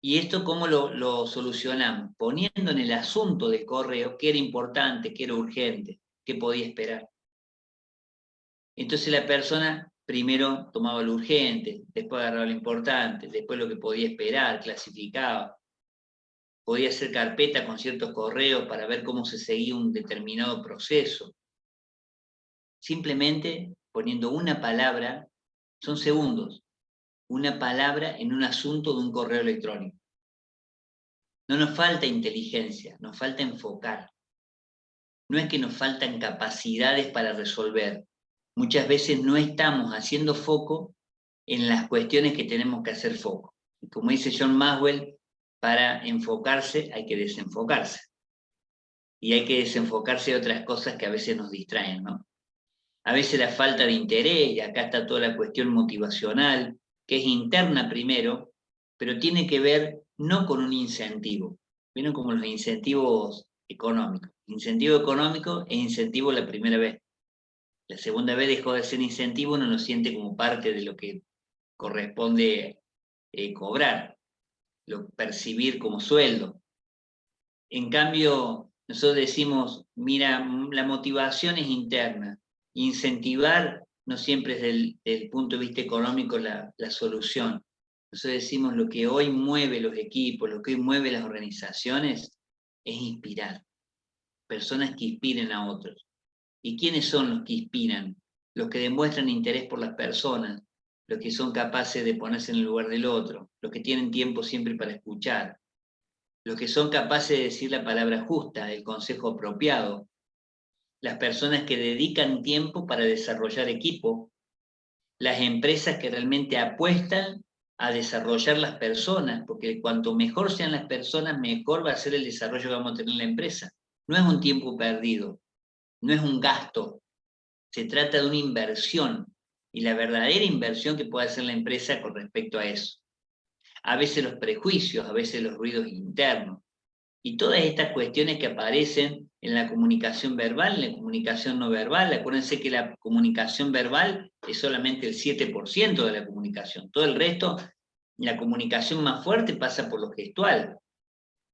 C: y esto ¿cómo lo solucionamos? Poniendo en el asunto del correo qué era importante, qué era urgente, qué podía esperar. Entonces la persona primero tomaba lo urgente, después agarraba lo importante, después lo que podía esperar, clasificaba. Podía hacer carpeta con ciertos correos para ver cómo se seguía un determinado proceso. Simplemente poniendo una palabra, son segundos, una palabra en un asunto de un correo electrónico. No nos falta inteligencia, nos falta enfocar. No es que nos faltan capacidades para resolver. Muchas veces no estamos haciendo foco en las cuestiones que tenemos que hacer foco. Y como dice John Maxwell, para enfocarse hay que desenfocarse. Y hay que desenfocarse de otras cosas que a veces nos distraen, ¿no? A veces la falta de interés, y acá está toda la cuestión motivacional, que es interna primero, pero tiene que ver no con un incentivo. Vieron como los incentivos económicos. Incentivo económico e incentivo la primera vez. La segunda vez dejó de ser incentivo, uno lo siente como parte de lo que corresponde cobrar, percibir como sueldo. En cambio, nosotros decimos, mira, la motivación es interna. Incentivar no siempre es del punto de vista económico la solución. Nosotros decimos lo que hoy mueve los equipos, lo que hoy mueve las organizaciones es inspirar. Personas que inspiren a otros. ¿Y quiénes son los que inspiran? Los que demuestran interés por las personas, los que son capaces de ponerse en el lugar del otro, los que tienen tiempo siempre para escuchar, los que son capaces de decir la palabra justa, el consejo apropiado, las personas que dedican tiempo para desarrollar equipo, las empresas que realmente apuestan a desarrollar las personas, porque cuanto mejor sean las personas, mejor va a ser el desarrollo que vamos a tener en la empresa. No es un tiempo perdido, no es un gasto, se trata de una inversión, y la verdadera inversión que puede hacer la empresa con respecto a eso. A veces los prejuicios, a veces los ruidos internos, y todas estas cuestiones que aparecen en la comunicación verbal, en la comunicación no verbal. Acuérdense que la comunicación verbal es solamente el 7% de la comunicación. Todo el resto, la comunicación más fuerte pasa por lo gestual.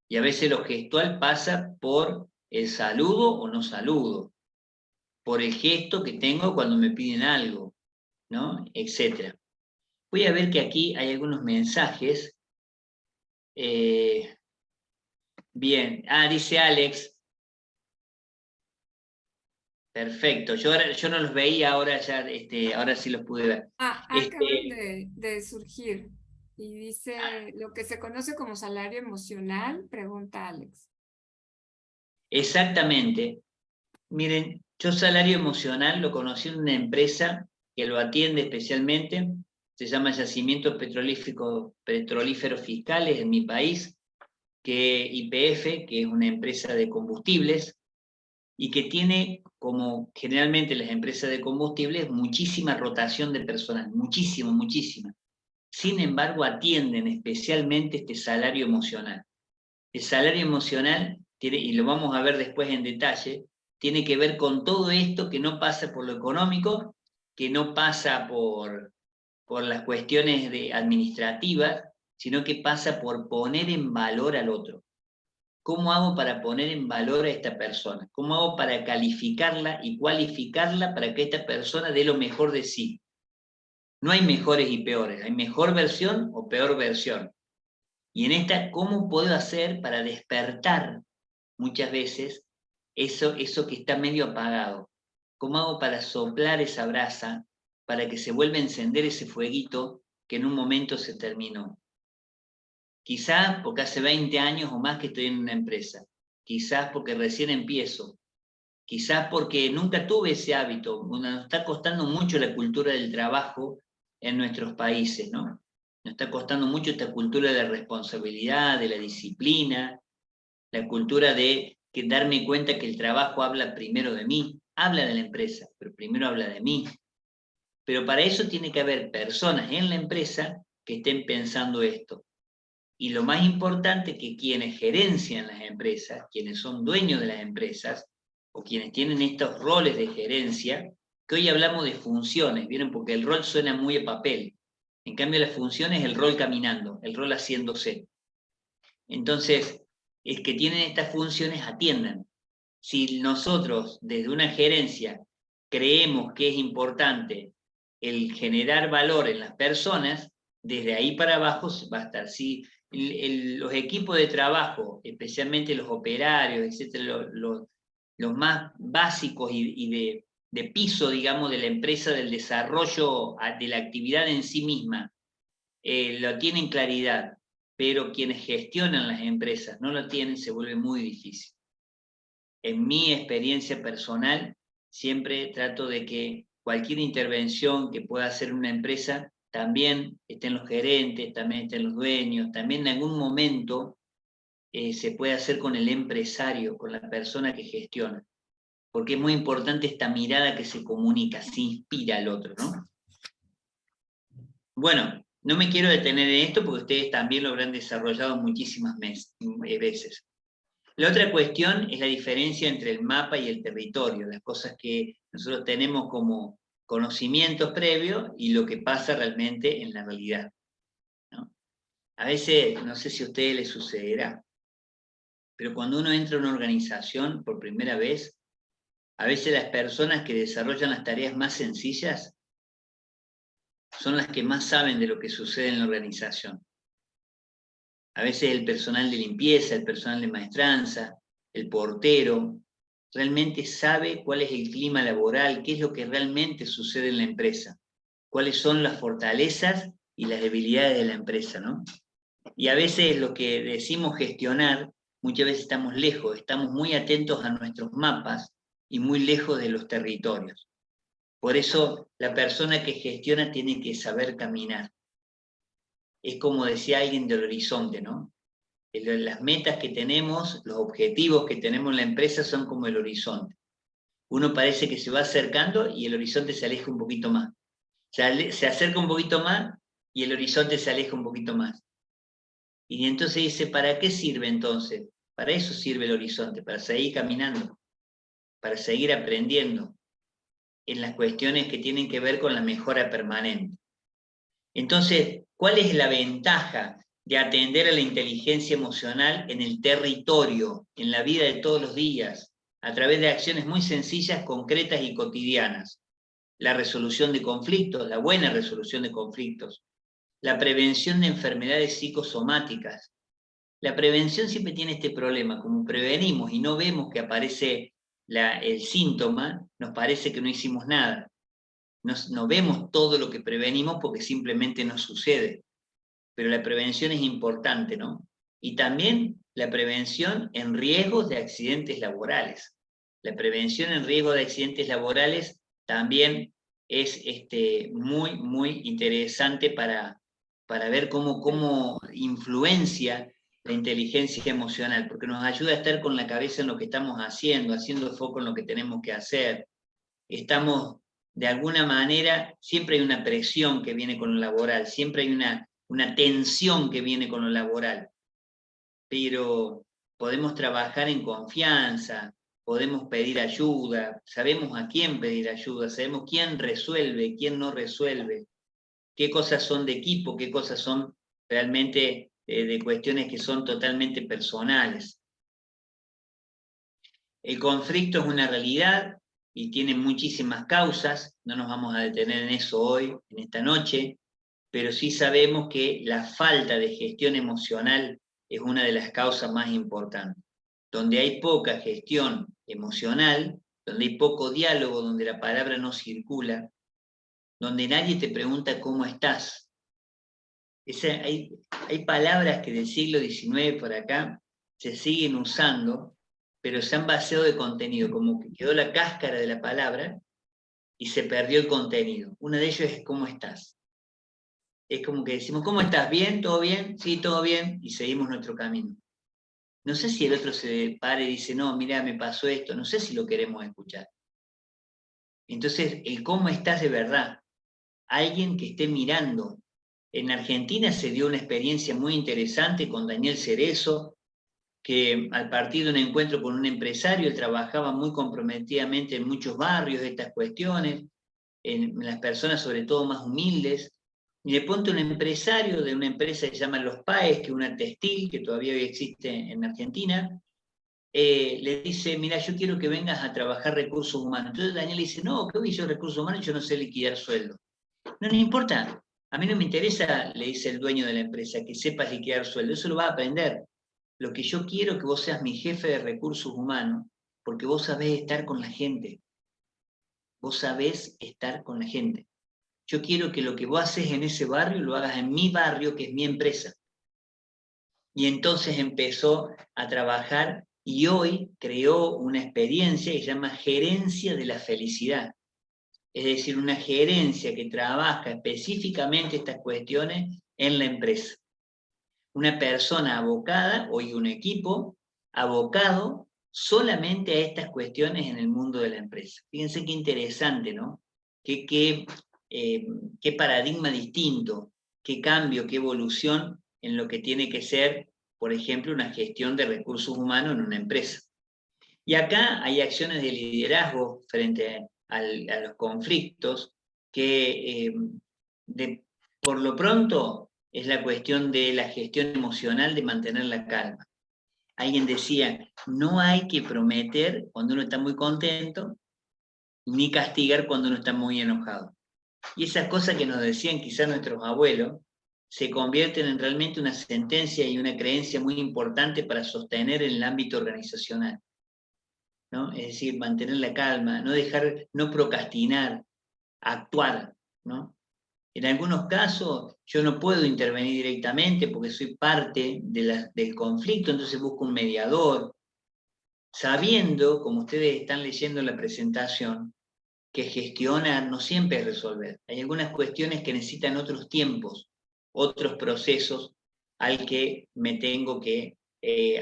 C: Y a veces lo gestual pasa por el saludo o no saludo, por el gesto que tengo cuando me piden algo, ¿no? Etcétera. Voy a ver que aquí hay algunos mensajes. Bien, dice Alex. Perfecto, yo no los veía, ahora ya, ahora sí los pude ver.
A: Acaban de surgir y dice lo que se conoce como salario emocional, pregunta Alex.
C: Exactamente. Miren, yo salario emocional lo conocí en una empresa que lo atiende especialmente, se llama Yacimientos Petrolíferos Fiscales en mi país, que YPF, que es una empresa de combustibles, y que tiene, como generalmente las empresas de combustibles, muchísima rotación de personal, muchísima. Sin embargo, atienden especialmente este salario emocional. El salario emocional, y lo vamos a ver después en detalle, tiene que ver con todo esto que no pasa por lo económico, que no pasa por las cuestiones administrativas, sino que pasa por poner en valor al otro. ¿Cómo hago para poner en valor a esta persona? ¿Cómo hago para calificarla y cualificarla para que esta persona dé lo mejor de sí? No hay mejores y peores, hay mejor versión o peor versión. Y en esta, ¿cómo puedo hacer para despertar muchas veces eso que está medio apagado? ¿Cómo hago para soplar esa brasa para que se vuelva a encender ese fueguito que en un momento se terminó? Quizás porque hace 20 años o más que estoy en una empresa, quizás porque recién empiezo, quizás porque nunca tuve ese hábito. Nos está costando mucho la cultura del trabajo en nuestros países, ¿no? Nos está costando mucho esta cultura de la responsabilidad, de la disciplina, la cultura de darme cuenta que el trabajo habla primero de mí, habla de la empresa, pero primero habla de mí. Pero para eso tiene que haber personas en la empresa que estén pensando esto. Y lo más importante, que quienes gerencian las empresas, quienes son dueños de las empresas, o quienes tienen estos roles de gerencia, que hoy hablamos de funciones, ¿vieron? Porque el rol suena muy a papel. En cambio, la función es el rol caminando, el rol haciéndose. Entonces, es que tienen estas funciones, atiendan. Si nosotros, desde una gerencia, creemos que es importante el generar valor en las personas, desde ahí para abajo va a estar. Si los equipos de trabajo, especialmente los operarios, etcétera, los más básicos y de piso, digamos, de la empresa, del desarrollo de la actividad en sí misma, lo tienen claridad, pero quienes gestionan las empresas no lo tienen, se vuelve muy difícil. En mi experiencia personal, siempre trato de que cualquier intervención que pueda hacer una empresa, también estén los gerentes, también estén los dueños, también en algún momento se puede hacer con el empresario, con la persona que gestiona. Porque es muy importante esta mirada que se comunica, se inspira al otro, ¿no? Bueno, no me quiero detener en esto porque ustedes también lo habrán desarrollado muchísimas veces. La otra cuestión es la diferencia entre el mapa y el territorio, las cosas que nosotros tenemos como conocimientos previos y lo que pasa realmente en la realidad, ¿no? A veces, no sé si a ustedes les sucederá, pero cuando uno entra a una organización por primera vez, a veces las personas que desarrollan las tareas más sencillas son las que más saben de lo que sucede en la organización. A veces el personal de limpieza, el personal de maestranza, el portero, realmente sabe cuál es el clima laboral, qué es lo que realmente sucede en la empresa, cuáles son las fortalezas y las debilidades de la empresa, ¿no? Y a veces lo que decimos gestionar, muchas veces estamos lejos, estamos muy atentos a nuestros mapas y muy lejos de los territorios. Por eso la persona que gestiona tiene que saber caminar. es como decía alguien del horizonte, ¿no? Las metas que tenemos, los objetivos que tenemos en la empresa son como el horizonte. Uno parece que se va acercando y el horizonte se aleja un poquito más. Se acerca un poquito más y el horizonte se aleja un poquito más. Y entonces dice, ¿para qué sirve entonces? Para eso sirve el horizonte, para seguir caminando, para seguir aprendiendo en las cuestiones que tienen que ver con la mejora permanente. Entonces, ¿cuál es la ventaja de atender a la inteligencia emocional en el territorio, en la vida de todos los días, a través de acciones muy sencillas, concretas y cotidianas? La resolución de conflictos, la buena resolución de conflictos, la prevención de enfermedades psicosomáticas. La prevención siempre tiene este problema, como prevenimos y no vemos que aparece el síntoma, nos parece que no hicimos nada. No vemos todo lo que prevenimos porque simplemente no sucede. Pero la prevención es importante, ¿no? Y también la prevención en riesgos de accidentes laborales. La prevención en riesgo de accidentes laborales también es muy, muy interesante para ver cómo influencia la inteligencia emocional, porque nos ayuda a estar con la cabeza en lo que estamos haciendo foco en lo que tenemos que hacer. Estamos, de alguna manera, siempre hay una presión que viene con lo laboral, siempre hay una tensión que viene con lo laboral, pero podemos trabajar en confianza, podemos pedir ayuda, sabemos a quién pedir ayuda, sabemos quién resuelve, quién no resuelve, qué cosas son de equipo, qué cosas son realmente de cuestiones que son totalmente personales. El conflicto es una realidad y tiene muchísimas causas, no nos vamos a detener en eso hoy, en esta noche, pero sí sabemos que la falta de gestión emocional es una de las causas más importantes. Donde hay poca gestión emocional, donde hay poco diálogo, donde la palabra no circula, donde nadie te pregunta cómo estás. Hay palabras que del siglo XIX por acá se siguen usando, pero se han vaciado de contenido, como que quedó la cáscara de la palabra y se perdió el contenido. Uno de ellos es ¿cómo estás? Es como que decimos, ¿cómo estás? ¿Bien? ¿Todo bien? Sí, todo bien, y seguimos nuestro camino. No sé si el otro se para y dice, no, mira, me pasó esto, no sé si lo queremos escuchar. Entonces, el cómo estás de verdad, alguien que esté mirando. En Argentina se dio una experiencia muy interesante con Daniel Cerezo, que al partir de un encuentro con un empresario, él trabajaba muy comprometidamente en muchos barrios de estas cuestiones, en las personas sobre todo más humildes, y de pronto un empresario de una empresa que se llama Los Paes, que es una textil que todavía hoy existe en Argentina, le dice, mira, yo quiero que vengas a trabajar recursos humanos. Entonces Daniel le dice, no, ¿qué voy yo recursos humanos? Yo no sé liquidar sueldo. No importa, a mí no me interesa, le dice el dueño de la empresa, que sepas liquidar sueldo, eso lo vas a aprender. Lo que yo quiero es que vos seas mi jefe de recursos humanos, porque vos sabés estar con la gente. Vos sabés estar con la gente. Yo quiero que lo que vos haces en ese barrio, lo hagas en mi barrio, que es mi empresa. Y entonces empezó a trabajar y hoy creó una experiencia que se llama gerencia de la felicidad. Es decir, una gerencia que trabaja específicamente estas cuestiones en la empresa. Una persona abocada, hoy un equipo, abocado solamente a estas cuestiones en el mundo de la empresa. Fíjense qué interesante, ¿no? Qué paradigma distinto, qué cambio, qué evolución en lo que tiene que ser, por ejemplo, una gestión de recursos humanos en una empresa. Y acá hay acciones de liderazgo frente a los conflictos que, por lo pronto, es la cuestión de la gestión emocional de mantener la calma. Alguien decía, no hay que prometer cuando uno está muy contento, ni castigar cuando uno está muy enojado. Y esas cosas que nos decían quizás nuestros abuelos, se convierten en realmente una sentencia y una creencia muy importante para sostener en el ámbito organizacional, ¿no? Es decir, mantener la calma, no procrastinar, actuar, ¿no? En algunos casos yo no puedo intervenir directamente porque soy parte del conflicto, entonces busco un mediador, sabiendo, como ustedes están leyendo la presentación, que gestionar no siempre es resolver. Hay algunas cuestiones que necesitan otros tiempos, otros procesos al que me tengo que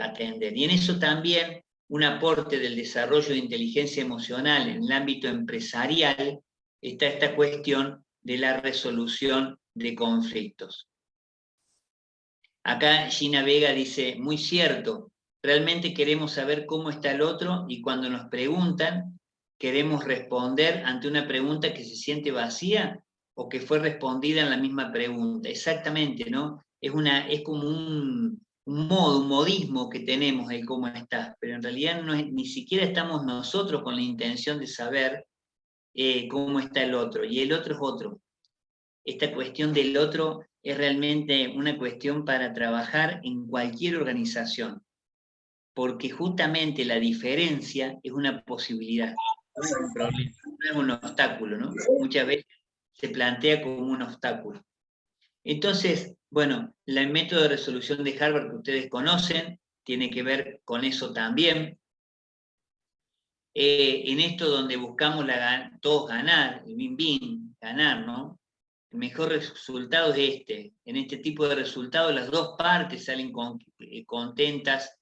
C: atender. Y en eso también un aporte del desarrollo de inteligencia emocional en el ámbito empresarial está esta cuestión de la resolución de conflictos. Acá Gina Vega dice, muy cierto, realmente queremos saber cómo está el otro y cuando nos preguntan, queremos responder ante una pregunta que se siente vacía o que fue respondida en la misma pregunta. Exactamente, ¿no? Es como un modo, un modismo que tenemos el cómo estás, pero en realidad ni siquiera estamos nosotros con la intención de saber cómo está el otro, y el otro es otro. Esta cuestión del otro es realmente una cuestión para trabajar en cualquier organización, porque justamente la diferencia es una posibilidad, no es un problema, no es un obstáculo, ¿no? Muchas veces se plantea como un obstáculo. Entonces, bueno, el método de resolución de Harvard que ustedes conocen tiene que ver con eso también. En esto donde buscamos todos ganar, el win-win, ganar, ¿no? El mejor resultado es este. En este tipo de resultados las dos partes salen contentas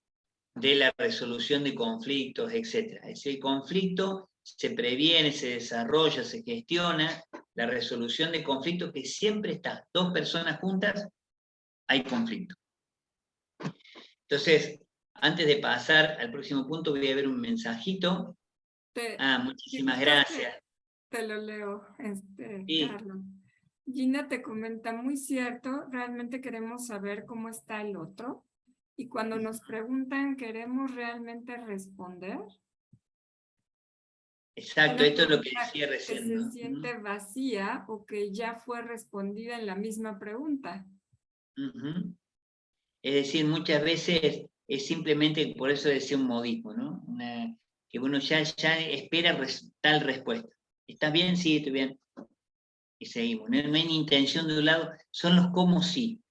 C: de la resolución de conflictos, etc. El conflicto se previene, se desarrolla, se gestiona, la resolución de conflictos que siempre está. Dos personas juntas, hay conflicto. Entonces, antes de pasar al próximo punto, voy a ver un mensajito. Muchísimas gracias.
A: Te lo leo,
C: Sí.
A: Carlos. Gina te comenta, muy cierto, realmente queremos saber cómo está el otro. Y cuando nos preguntan, ¿queremos realmente responder?
C: Exacto, esto es lo que decía
A: Que
C: recién,
A: se
C: ¿no?
A: siente vacía o que ya fue respondida en la misma pregunta.
C: Es decir, muchas veces es simplemente, por eso decía un modismo, ¿no? Que uno ya espera tal respuesta. ¿Estás bien? Sí, estoy bien. Y seguimos. No hay ni intención de un lado, son los cómo sí.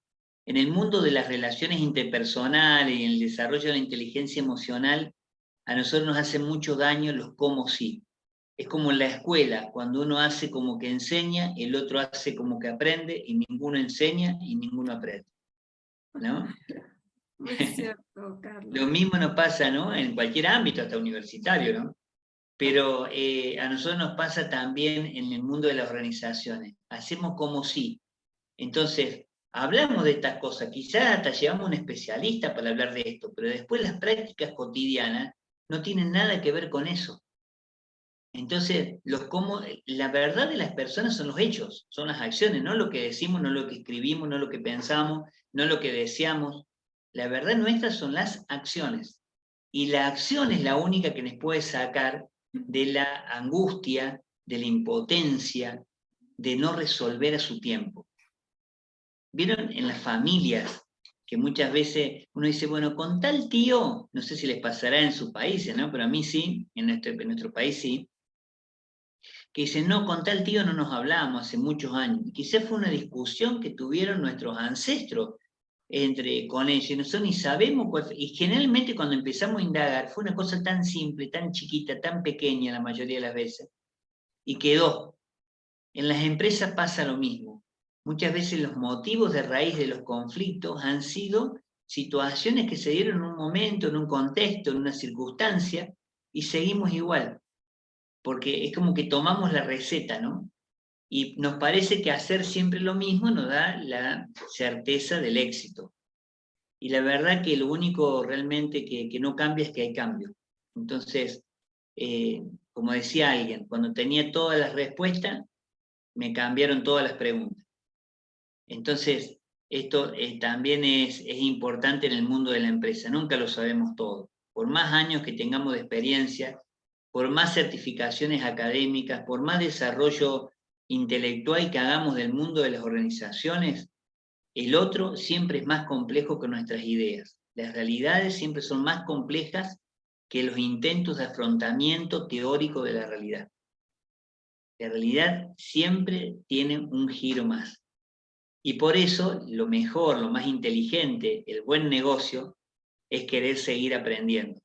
C: En el mundo de las relaciones interpersonales y en el desarrollo de la inteligencia emocional, a nosotros nos hace mucho daño los cómo sí. Es como en la escuela, cuando uno hace como que enseña, el otro hace como que aprende, y ninguno enseña y ninguno aprende, ¿no?
A: Muy cierto, Carlos.
C: Lo mismo nos pasa, ¿no? En cualquier ámbito, hasta universitario, ¿no? Pero a nosotros nos pasa también en el mundo de las organizaciones. Hacemos como sí. Entonces, hablamos de estas cosas, quizás hasta llevamos a un especialista para hablar de esto, pero después las prácticas cotidianas no tienen nada que ver con eso. Entonces, la verdad de las personas son los hechos, son las acciones, no lo que decimos, no lo que escribimos, no lo que pensamos, no lo que deseamos. La verdad nuestra son las acciones. Y la acción es la única que nos puede sacar de la angustia, de la impotencia, de no resolver a su tiempo. ¿Vieron en las familias que muchas veces uno dice, bueno, con tal tío, no sé si les pasará en sus países, ¿no? Pero a mí sí, en nuestro país sí, que dicen, no, con tal tío no nos hablamos hace muchos años. Y quizás fue una discusión que tuvieron nuestros ancestros con ellos, y nosotros ni sabemos cuál fue. Y generalmente cuando empezamos a indagar, fue una cosa tan simple, tan chiquita, tan pequeña la mayoría de las veces, y quedó. En las empresas pasa lo mismo. Muchas veces los motivos de raíz de los conflictos han sido situaciones que se dieron en un momento, en un contexto, en una circunstancia, y seguimos igual. Porque es como que tomamos la receta, ¿no? Y nos parece que hacer siempre lo mismo nos da la certeza del éxito. Y la verdad que lo único realmente que no cambia es que hay cambio. Entonces, como decía alguien, cuando tenía todas las respuestas, me cambiaron todas las preguntas. Entonces, esto también es importante en el mundo de la empresa. Nunca lo sabemos todo. Por más años que tengamos de experiencia, por más certificaciones académicas, por más desarrollo intelectual que hagamos del mundo de las organizaciones, el otro siempre es más complejo que nuestras ideas. Las realidades siempre son más complejas que los intentos de afrontamiento teórico de la realidad. La realidad siempre tiene un giro más. Y por eso lo mejor, lo más inteligente, el buen negocio, es querer seguir aprendiendo.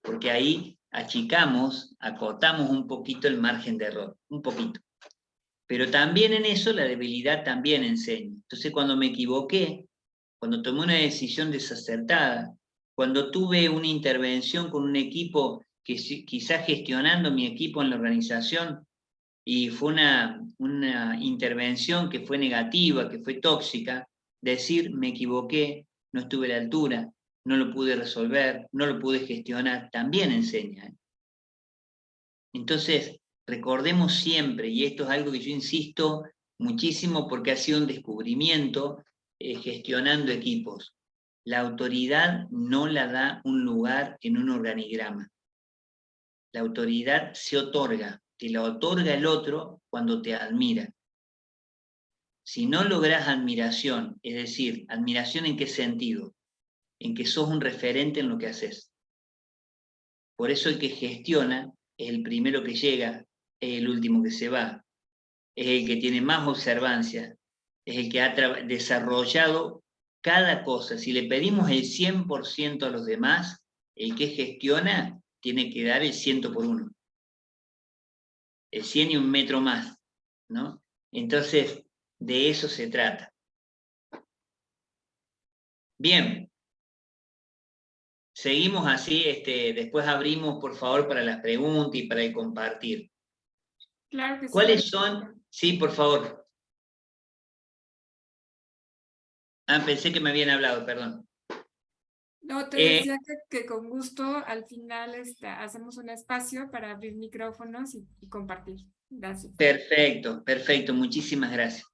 C: Porque ahí achicamos, acotamos un poquito el margen de error, un poquito. Pero también en eso la debilidad también enseña. Entonces cuando me equivoqué, cuando tomé una decisión desacertada, cuando tuve una intervención con un equipo, que quizás gestionando mi equipo en la organización, y fue una intervención que fue negativa, que fue tóxica, decir me equivoqué, no estuve a la altura, no lo pude resolver, no lo pude gestionar, también enseña. Entonces, recordemos siempre, y esto es algo que yo insisto muchísimo porque ha sido un descubrimiento gestionando equipos. La autoridad no la da un lugar en un organigrama. La autoridad se otorga, te la otorga el otro cuando te admira. Si no logras admiración, es decir, admiración ¿en qué sentido? En que sos un referente en lo que haces. Por eso el que gestiona es el primero que llega, es el último que se va, es el que tiene más observancia, es el que ha desarrollado cada cosa. Si le pedimos el 100% a los demás, el que gestiona tiene que dar el 100 por 1. El 100 y un metro más, ¿no? Entonces, de eso se trata. Bien. Seguimos así, después abrimos, por favor, para las preguntas y para el compartir.
A: Claro que sí.
C: ¿Cuáles son? Sí, por favor. Ah, pensé que me habían hablado, perdón.
A: No, te decía que con gusto al final hacemos un espacio para abrir micrófonos y compartir. Gracias.
C: Perfecto, perfecto, muchísimas gracias.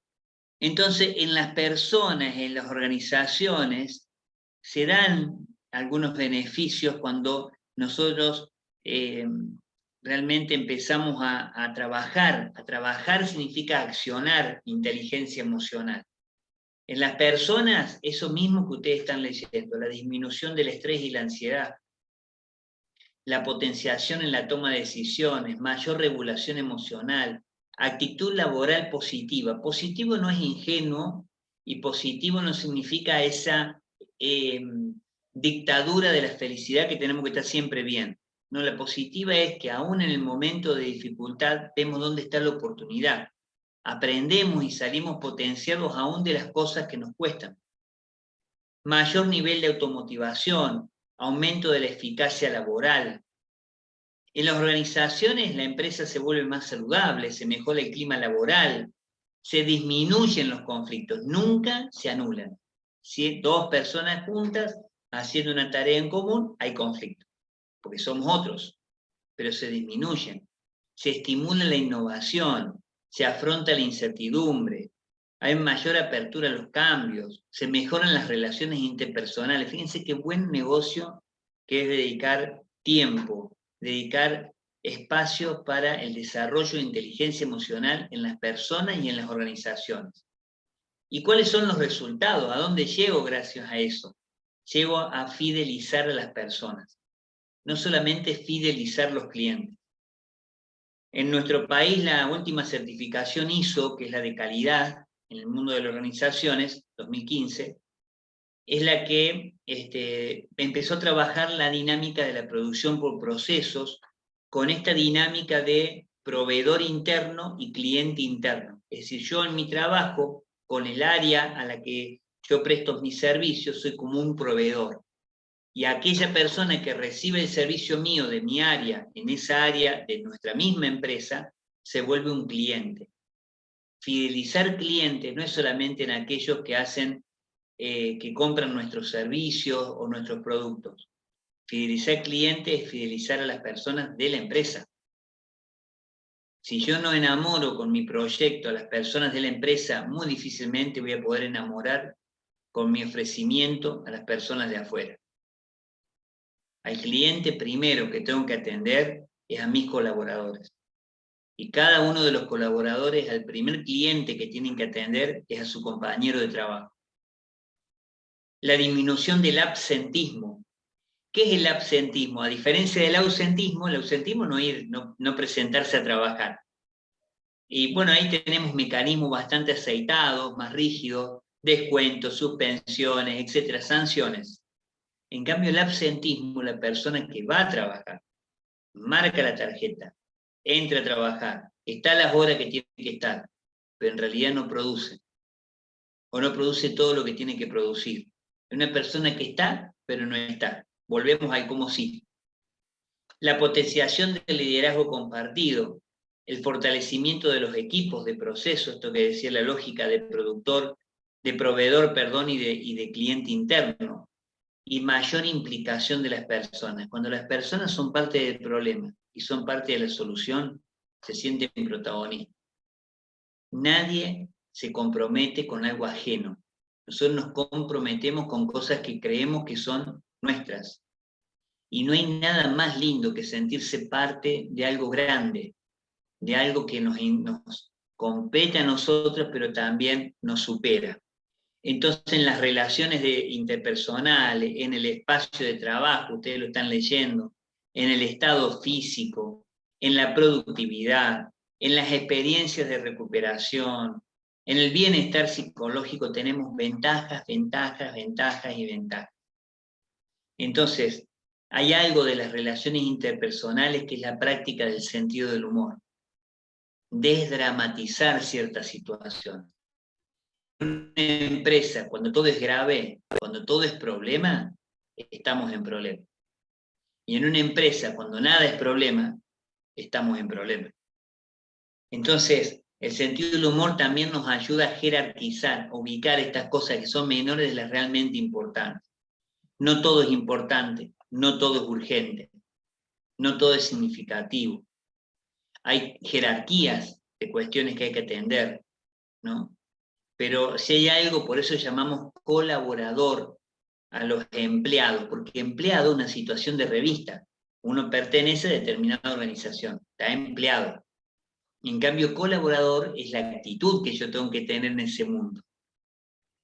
C: Entonces, en las personas, en las organizaciones, se dan algunos beneficios cuando nosotros realmente empezamos a trabajar. A trabajar significa accionar inteligencia emocional. En las personas, eso mismo que ustedes están leyendo, la disminución del estrés y la ansiedad, la potenciación en la toma de decisiones, mayor regulación emocional, actitud laboral positiva. Positivo no es ingenuo y positivo no significa esa dictadura de la felicidad que tenemos que estar siempre bien. No, la positiva es que aún en el momento de dificultad vemos dónde está la oportunidad. Aprendemos y salimos potenciados aún de las cosas que nos cuestan. Mayor nivel de automotivación, aumento de la eficacia laboral. En las organizaciones la empresa se vuelve más saludable, se mejora el clima laboral, se disminuyen los conflictos, nunca se anulan. Si dos personas juntas haciendo una tarea en común, hay conflicto, porque somos otros, pero se disminuyen. Se estimula la innovación, se afronta la incertidumbre, hay mayor apertura a los cambios, se mejoran las relaciones interpersonales. Fíjense qué buen negocio que es dedicar tiempo, dedicar espacios para el desarrollo de inteligencia emocional en las personas y en las organizaciones. ¿Y cuáles son los resultados? ¿A dónde llego gracias a eso? Llego a fidelizar a las personas, no solamente fidelizar los clientes. En nuestro país la última certificación ISO, que es la de calidad en el mundo de las organizaciones, 2015, es la que empezó a trabajar la dinámica de la producción por procesos con esta dinámica de proveedor interno y cliente interno. Es decir, yo en mi trabajo, con el área a la que yo presto mis servicios, soy como un proveedor. Y aquella persona que recibe el servicio mío de mi área, en esa área de nuestra misma empresa, se vuelve un cliente. Fidelizar clientes no es solamente en aquellos que hacen, que compran nuestros servicios o nuestros productos. Fidelizar clientes es fidelizar a las personas de la empresa. Si yo no enamoro con mi proyecto a las personas de la empresa, muy difícilmente voy a poder enamorar con mi ofrecimiento a las personas de afuera. Al cliente primero que tengo que atender es a mis colaboradores. Y cada uno de los colaboradores, al primer cliente que tienen que atender es a su compañero de trabajo. La disminución del absentismo. ¿Qué es el absentismo? A diferencia del ausentismo, el ausentismo no ir, no presentarse a trabajar. Y bueno, ahí tenemos mecanismos bastante aceitados, más rígidos, descuentos, suspensiones, etcétera, sanciones. En cambio, el absentismo, la persona que va a trabajar, marca la tarjeta, entra a trabajar, está a las horas que tiene que estar, pero en realidad no produce, o no produce todo lo que tiene que producir. Es una persona que está, pero no está. Volvemos al como sí. La potenciación del liderazgo compartido, el fortalecimiento de los equipos de proceso, esto que decía la lógica de proveedor, perdón, y de cliente interno, y mayor implicación de las personas. Cuando las personas son parte del problema y son parte de la solución, se sienten protagonistas. Nadie se compromete con algo ajeno. Nosotros nos comprometemos con cosas que creemos que son nuestras. Y no hay nada más lindo que sentirse parte de algo grande, de algo que nos compete a nosotros, pero también nos supera. Entonces, en las relaciones interpersonales, en el espacio de trabajo, ustedes lo están leyendo, en el estado físico, en la productividad, en las experiencias de recuperación, en el bienestar psicológico tenemos ventajas, ventajas, ventajas y ventajas. Entonces, hay algo de las relaciones interpersonales que es la práctica del sentido del humor. Desdramatizar cierta situación. En una empresa, cuando todo es grave, cuando todo es problema, estamos en problema. Y en una empresa, cuando nada es problema, estamos en problema. Entonces, el sentido del humor también nos ayuda a jerarquizar, a ubicar estas cosas que son menores de las realmente importantes. No todo es importante, no todo es urgente, no todo es significativo. Hay jerarquías de cuestiones que hay que atender, ¿no? Pero si hay algo, por eso llamamos colaborador a los empleados, porque empleado es una situación de revista. Uno pertenece a determinada organización, está empleado. En cambio, colaborador es la actitud que yo tengo que tener en ese mundo.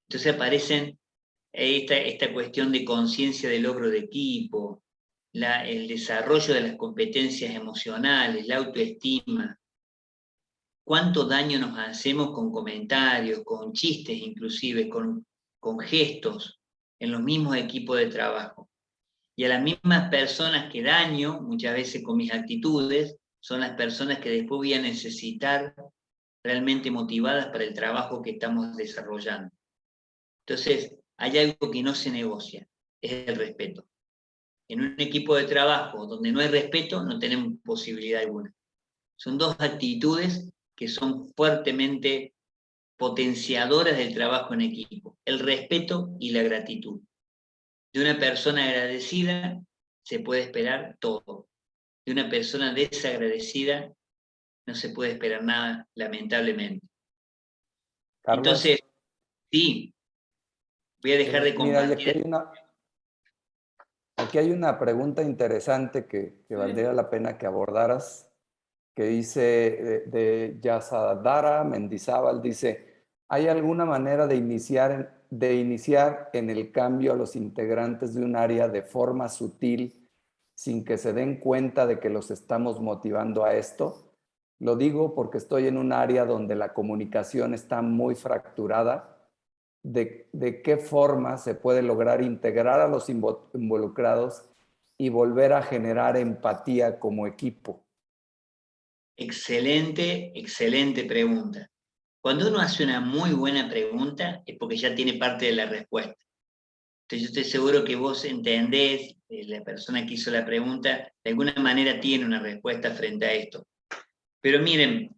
C: Entonces aparecen esta cuestión de conciencia de logro de equipo, el desarrollo de las competencias emocionales, la autoestima. ¿Cuánto daño nos hacemos con comentarios, con chistes inclusive, con gestos en los mismos equipos de trabajo? Y a las mismas personas que daño, muchas veces con mis actitudes, son las personas que después voy a necesitar realmente motivadas para el trabajo que estamos desarrollando. Entonces, hay algo que no se negocia, es el respeto. En un equipo de trabajo donde no hay respeto, no tenemos posibilidad alguna. Son dos actitudes que son fuertemente potenciadoras del trabajo en equipo, el respeto y la gratitud. De una persona agradecida se puede esperar todo. De una persona desagradecida no se puede esperar nada, lamentablemente.
B: Carlos,
C: Entonces, sí, voy a dejar de
B: mira, y
C: compartir.
B: aquí hay una pregunta interesante que valdría la pena que abordaras, que dice de Yasadara Mendizábal, dice, ¿hay alguna manera de iniciar en el cambio a los integrantes de un área de forma sutil sin que se den cuenta de que los estamos motivando a esto? Lo digo porque estoy en un área donde la comunicación está muy fracturada. ¿De qué forma se puede lograr integrar a los involucrados y volver a generar empatía como equipo?
C: Excelente, excelente pregunta. Cuando uno hace una muy buena pregunta es porque ya tiene parte de la respuesta. Entonces yo estoy seguro que vos entendés, la persona que hizo la pregunta, de alguna manera tiene una respuesta frente a esto. Pero miren,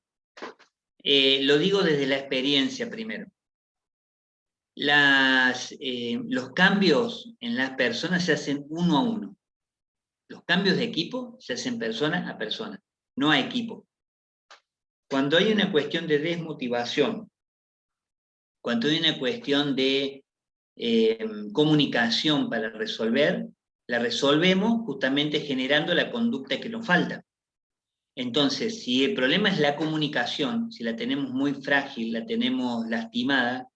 C: lo digo desde la experiencia primero. Los cambios en las personas se hacen uno a uno. Los cambios de equipo se hacen persona a persona, no a equipo. Cuando hay una cuestión de desmotivación, cuando hay una cuestión de comunicación para resolver, la resolvemos justamente generando la conducta que nos falta. Entonces, si el problema es la comunicación, si la tenemos muy frágil, la tenemos lastimada,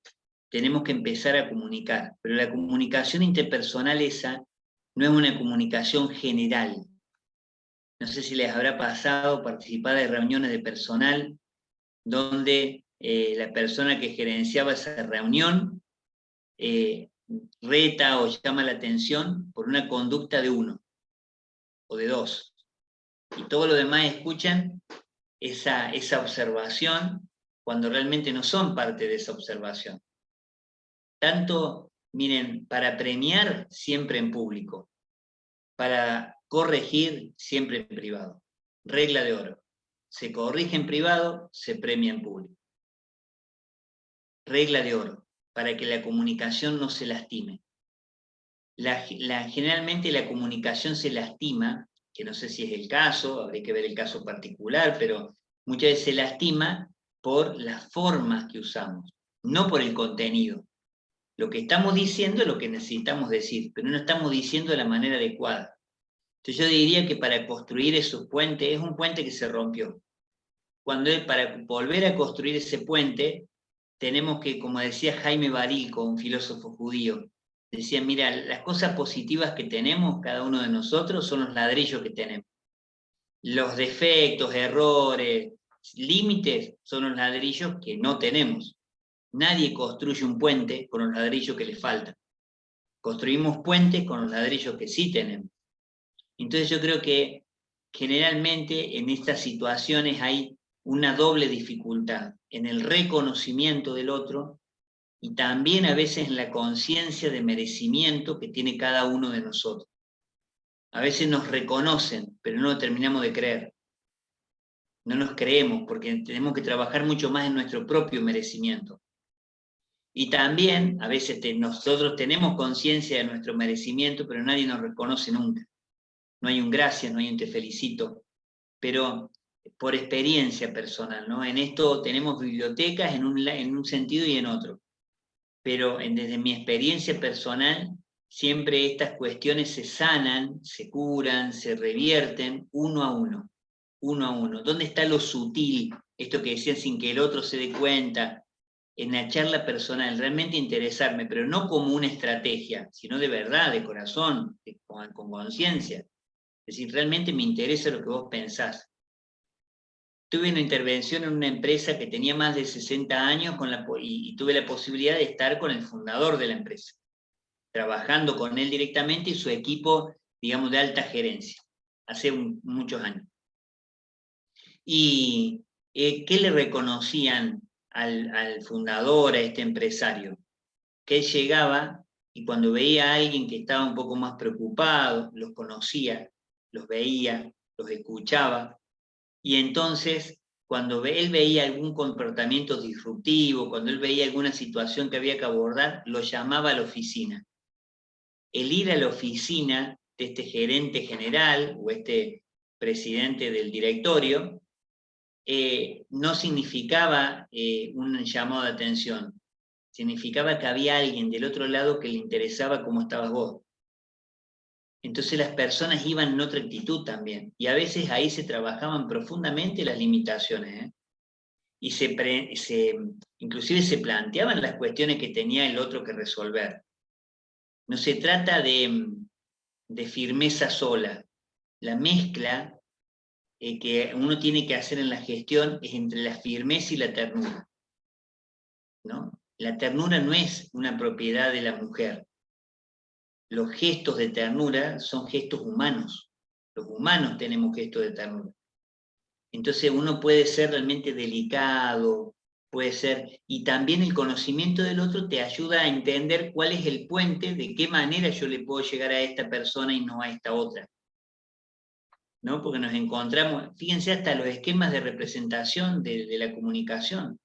C: tenemos que empezar a comunicar. Pero la comunicación interpersonal esa no es una comunicación general. No sé si les habrá pasado participar de reuniones de personal donde la persona que gerenciaba esa reunión reta o llama la atención por una conducta de uno o de dos. Y todo lo demás escuchan esa observación cuando realmente no son parte de esa observación. Tanto, miren, para premiar siempre en público, para corregir siempre en privado. Regla de oro. Se corrige en privado, se premia en público. Regla de oro, para que la comunicación no se lastime. Generalmente la comunicación se lastima, que no sé si es el caso, habría que ver el caso particular, pero muchas veces se lastima por las formas que usamos, no por el contenido. Lo que estamos diciendo es lo que necesitamos decir, pero no estamos diciendo de la manera adecuada. Entonces yo diría que para construir esos puentes, es un puente que se rompió. Para volver a construir ese puente, tenemos que, como decía Jaime Barilco, un filósofo judío, decía, mira, las cosas positivas que tenemos, cada uno de nosotros, son los ladrillos que tenemos. Los defectos, errores, límites, son los ladrillos que no tenemos. Nadie construye un puente con los ladrillos que le faltan. Construimos puentes con los ladrillos que sí tenemos. Entonces yo creo que generalmente en estas situaciones hay una doble dificultad en el reconocimiento del otro y también a veces en la conciencia de merecimiento que tiene cada uno de nosotros. A veces nos reconocen, pero no lo terminamos de creer. No nos creemos porque tenemos que trabajar mucho más en nuestro propio merecimiento. Y también a veces nosotros tenemos conciencia de nuestro merecimiento, pero nadie nos reconoce nunca. No hay un gracias, no hay un te felicito, pero por experiencia personal, ¿no? En esto tenemos bibliotecas en un sentido y en otro, pero desde mi experiencia personal, siempre estas cuestiones se sanan, se curan, se revierten uno a uno, uno a uno. ¿Dónde está lo sutil? Esto que decían sin que el otro se dé cuenta, en la charla personal, realmente interesarme, pero no como una estrategia, sino de verdad, de corazón, con conciencia. Es decir, realmente me interesa lo que vos pensás. Tuve una intervención en una empresa que tenía más de 60 años y tuve la posibilidad de estar con el fundador de la empresa, trabajando con él directamente y su equipo, digamos, de alta gerencia, hace muchos años. Y ¿qué le reconocían al fundador, a este empresario? Que él llegaba y cuando veía a alguien que estaba un poco más preocupado, los conocía, los veía, los escuchaba, y entonces cuando él veía algún comportamiento disruptivo, cuando él veía alguna situación que había que abordar, lo llamaba a la oficina. El ir a la oficina de este gerente general o este presidente del directorio no significaba un llamado de atención, significaba que había alguien del otro lado que le interesaba cómo estabas vos. Entonces las personas iban en otra actitud también, y a veces ahí se trabajaban profundamente las limitaciones, ¿eh? Y inclusive se planteaban las cuestiones que tenía el otro que resolver. No se trata de firmeza sola. La mezcla que uno tiene que hacer en la gestión es entre la firmeza y la ternura, ¿no? La ternura no es una propiedad de la mujer. Los gestos de ternura son gestos humanos. Los humanos tenemos gestos de ternura. Entonces uno puede ser realmente delicado, puede ser, y también el conocimiento del otro te ayuda a entender cuál es el puente, de qué manera yo le puedo llegar a esta persona y no a esta otra, ¿no? Porque nos encontramos, fíjense hasta los esquemas de representación de la comunicación.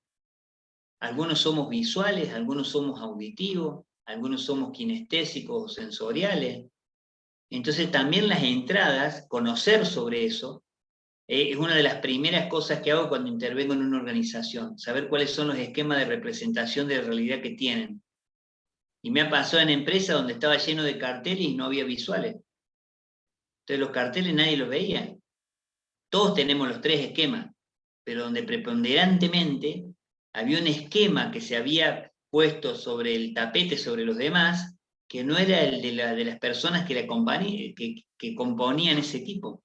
C: Algunos somos visuales, algunos somos auditivos, algunos somos kinestésicos o sensoriales. Entonces también las entradas, conocer sobre eso, es una de las primeras cosas que hago cuando intervengo en una organización, saber cuáles son los esquemas de representación de la realidad que tienen. Y me ha pasado en empresas donde estaba lleno de carteles y no había visuales. Entonces los carteles nadie los veía. Todos tenemos los tres esquemas, pero donde preponderantemente había un esquema que se había puesto sobre el tapete sobre los demás, que no era el de las personas que componían ese equipo.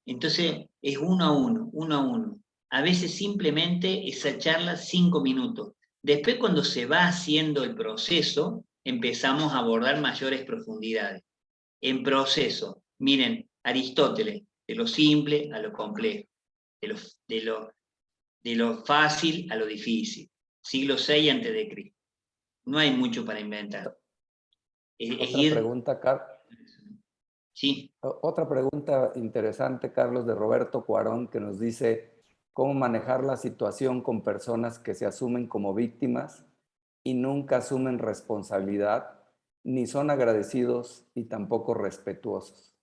C: Entonces es uno a uno, uno a uno. A veces simplemente esa charla 5 minutos. Después cuando se va haciendo el proceso, empezamos a abordar mayores profundidades. En proceso, miren, Aristóteles, de lo simple a lo complejo, de de lo fácil a lo difícil. Siglo VI a.C. No hay mucho para inventar. Sí.
B: Otra pregunta interesante, Carlos, de Roberto Cuarón, que nos dice cómo manejar la situación con personas que se asumen como víctimas y nunca asumen responsabilidad, ni son agradecidos y tampoco respetuosos.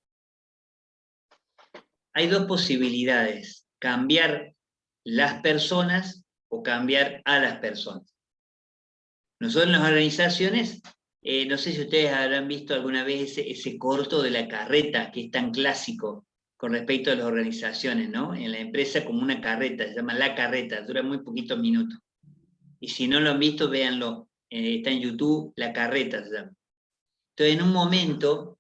C: Hay dos posibilidades: cambiar las personas o cambiar a las personas. Nosotros en las organizaciones, no sé si ustedes habrán visto alguna vez ese corto de la carreta, que es tan clásico con respecto a las organizaciones, ¿no? En la empresa como una carreta, se llama La Carreta, dura muy poquitos minutos. Y si no lo han visto, véanlo, está en YouTube, La Carreta se llama. Entonces, en un momento,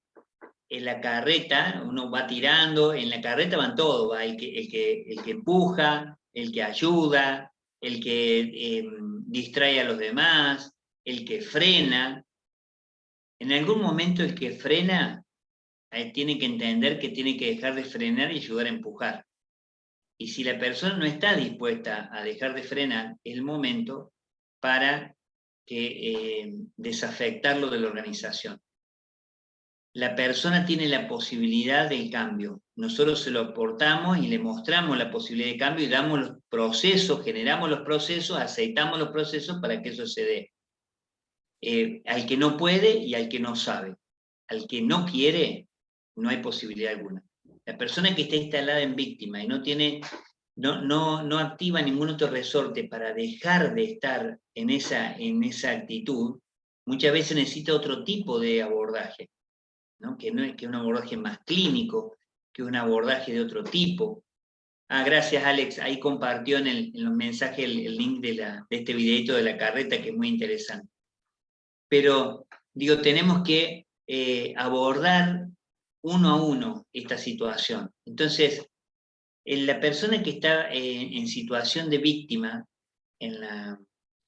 C: en la carreta, uno va tirando, en la carreta van todos, va el que empuja, el que ayuda, el que distrae a los demás, el que frena. En algún momento el que frena tiene que entender que tiene que dejar de frenar y ayudar a empujar. Y si la persona no está dispuesta a dejar de frenar, es el momento para desafectarlo de la organización. La persona tiene la posibilidad del cambio. Nosotros se lo aportamos y le mostramos la posibilidad de cambio y damos los procesos, generamos los procesos, aceitamos los procesos para que eso se dé. Al que no puede y al que no sabe. Al que no quiere, no hay posibilidad alguna. La persona que está instalada en víctima y no activa ningún otro resorte para dejar de estar en esa actitud, muchas veces necesita otro tipo de abordaje, ¿no? Que es un abordaje más clínico, que un abordaje de otro tipo. Gracias, Alex. Ahí compartió en los mensajes el link de este videito de la carreta, que es muy interesante. Pero, digo, tenemos que abordar uno a uno esta situación. Entonces, la persona que está en situación de víctima en la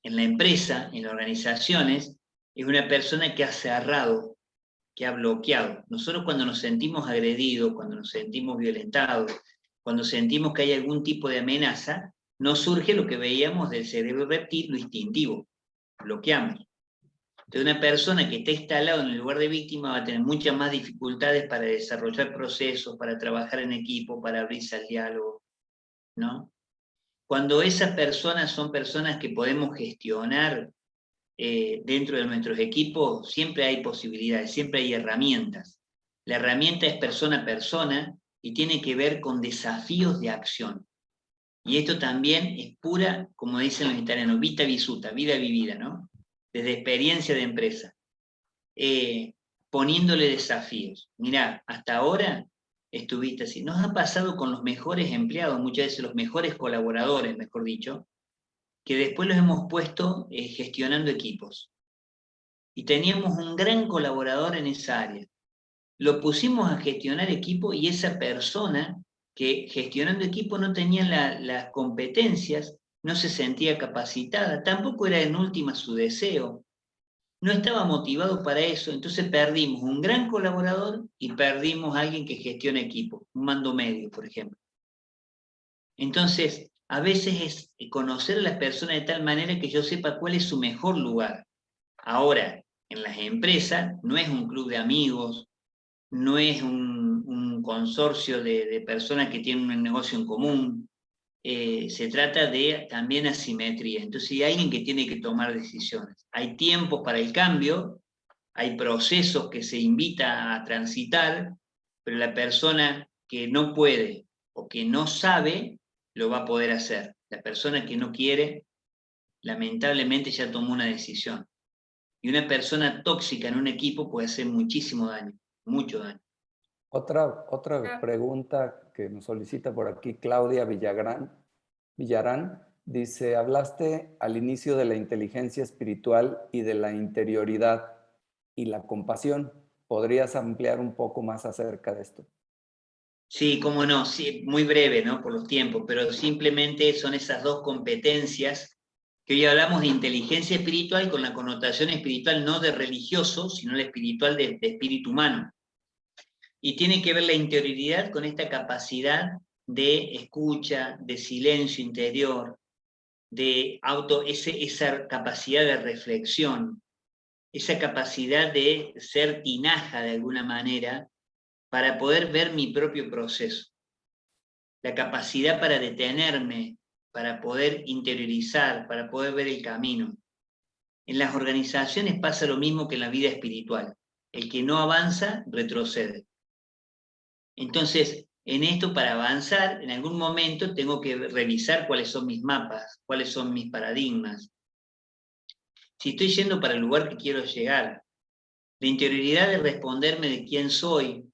C: empresa, en las organizaciones, es una persona que ha cerrado, que ha bloqueado. Nosotros cuando nos sentimos agredidos, cuando nos sentimos violentados, cuando sentimos que hay algún tipo de amenaza, nos surge lo que veíamos del cerebro reptil, lo instintivo, bloqueamos. Entonces una persona que está instalada en el lugar de víctima va a tener muchas más dificultades para desarrollar procesos, para trabajar en equipo, para abrirse al diálogo, ¿no? Cuando esas personas son personas que podemos gestionar dentro de nuestros equipos, siempre hay posibilidades, siempre hay herramientas. La herramienta es persona a persona y tiene que ver con desafíos de acción. Y esto también es pura, como dicen los italianos, vita vissuta, vida vivida, ¿no? Desde experiencia de empresa. Poniéndole desafíos. Mirá, hasta ahora estuviste así. Nos ha pasado con los mejores empleados, muchas veces los mejores colaboradores, mejor dicho, que después los hemos puesto gestionando equipos. Y teníamos un gran colaborador en esa área. Lo pusimos a gestionar equipo y esa persona que gestionando equipo no tenía las competencias, no se sentía capacitada, tampoco era en última su deseo, no estaba motivado para eso, entonces perdimos un gran colaborador y perdimos a alguien que gestiona equipo, un mando medio, por ejemplo. Entonces, a veces es conocer a las personas de tal manera que yo sepa cuál es su mejor lugar. Ahora, en las empresas no es un club de amigos, no es un consorcio de personas que tienen un negocio en común, se trata de también asimetría. Entonces hay alguien que tiene que tomar decisiones. Hay tiempos para el cambio, hay procesos que se invita a transitar, pero la persona que no puede o que no sabe, lo va a poder hacer. La persona que no quiere, lamentablemente ya tomó una decisión. Y una persona tóxica en un equipo puede hacer muchísimo daño, mucho daño.
B: Otra pregunta que nos solicita por aquí Claudia Villarán, dice, hablaste al inicio de la inteligencia espiritual y de la interioridad y la compasión. ¿Podrías ampliar un poco más acerca de esto?
C: Sí, cómo no, sí, muy breve, ¿no? Por los tiempos, pero simplemente son esas dos competencias que hoy hablamos de inteligencia espiritual con la connotación espiritual no de religioso, sino la espiritual de espíritu humano. Y tiene que ver la interioridad con esta capacidad de escucha, de silencio interior, de esa capacidad de reflexión, esa capacidad de ser tinaja de alguna manera para poder ver mi propio proceso. La capacidad para detenerme, para poder interiorizar, para poder ver el camino. En las organizaciones pasa lo mismo que en la vida espiritual. El que no avanza, retrocede. Entonces, en esto, para avanzar, en algún momento tengo que revisar cuáles son mis mapas, cuáles son mis paradigmas. Si estoy yendo para el lugar que quiero llegar, la interioridad de responderme de quién soy,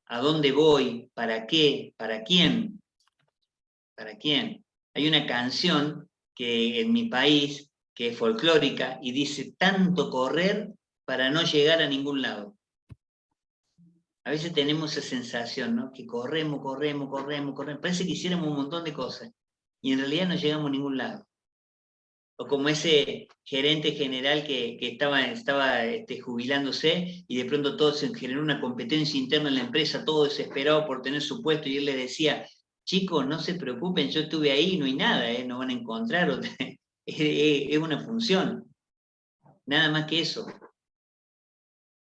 C: a dónde voy, para qué, para quién. ¿Para quién? Hay una canción que en mi país, que es folclórica, y dice, tanto correr para no llegar a ningún lado. A veces tenemos esa sensación, ¿no? Que corremos, parece que hiciéramos un montón de cosas, y en realidad no llegamos a ningún lado. O como ese gerente general que estaba jubilándose, y de pronto todo se generó una competencia interna en la empresa, todo desesperado por tener su puesto, y él le decía, chicos, no se preocupen, yo estuve ahí, no hay nada, no van a encontrar, es una función, nada más que eso.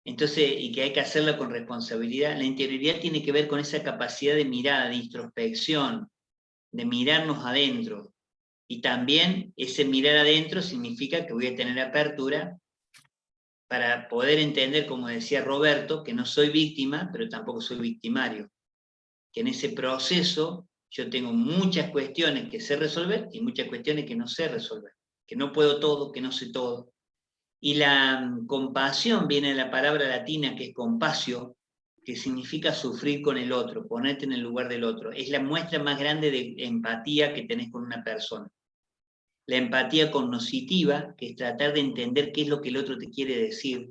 C: Entonces, y que hay que hacerlo con responsabilidad. La interioridad tiene que ver con esa capacidad de mirada, de introspección, de mirarnos adentro. Y también ese mirar adentro significa que voy a tener apertura para poder entender, como decía Roberto, que no soy víctima, pero tampoco soy victimario. Que en ese proceso yo tengo muchas cuestiones que sé resolver y muchas cuestiones que no sé resolver. Que no puedo todo, que no sé todo. Y la compasión viene de la palabra latina que es compasio, que significa sufrir con el otro, ponerte en el lugar del otro. Es la muestra más grande de empatía que tenés con una persona. La empatía cognitiva, que es tratar de entender qué es lo que el otro te quiere decir.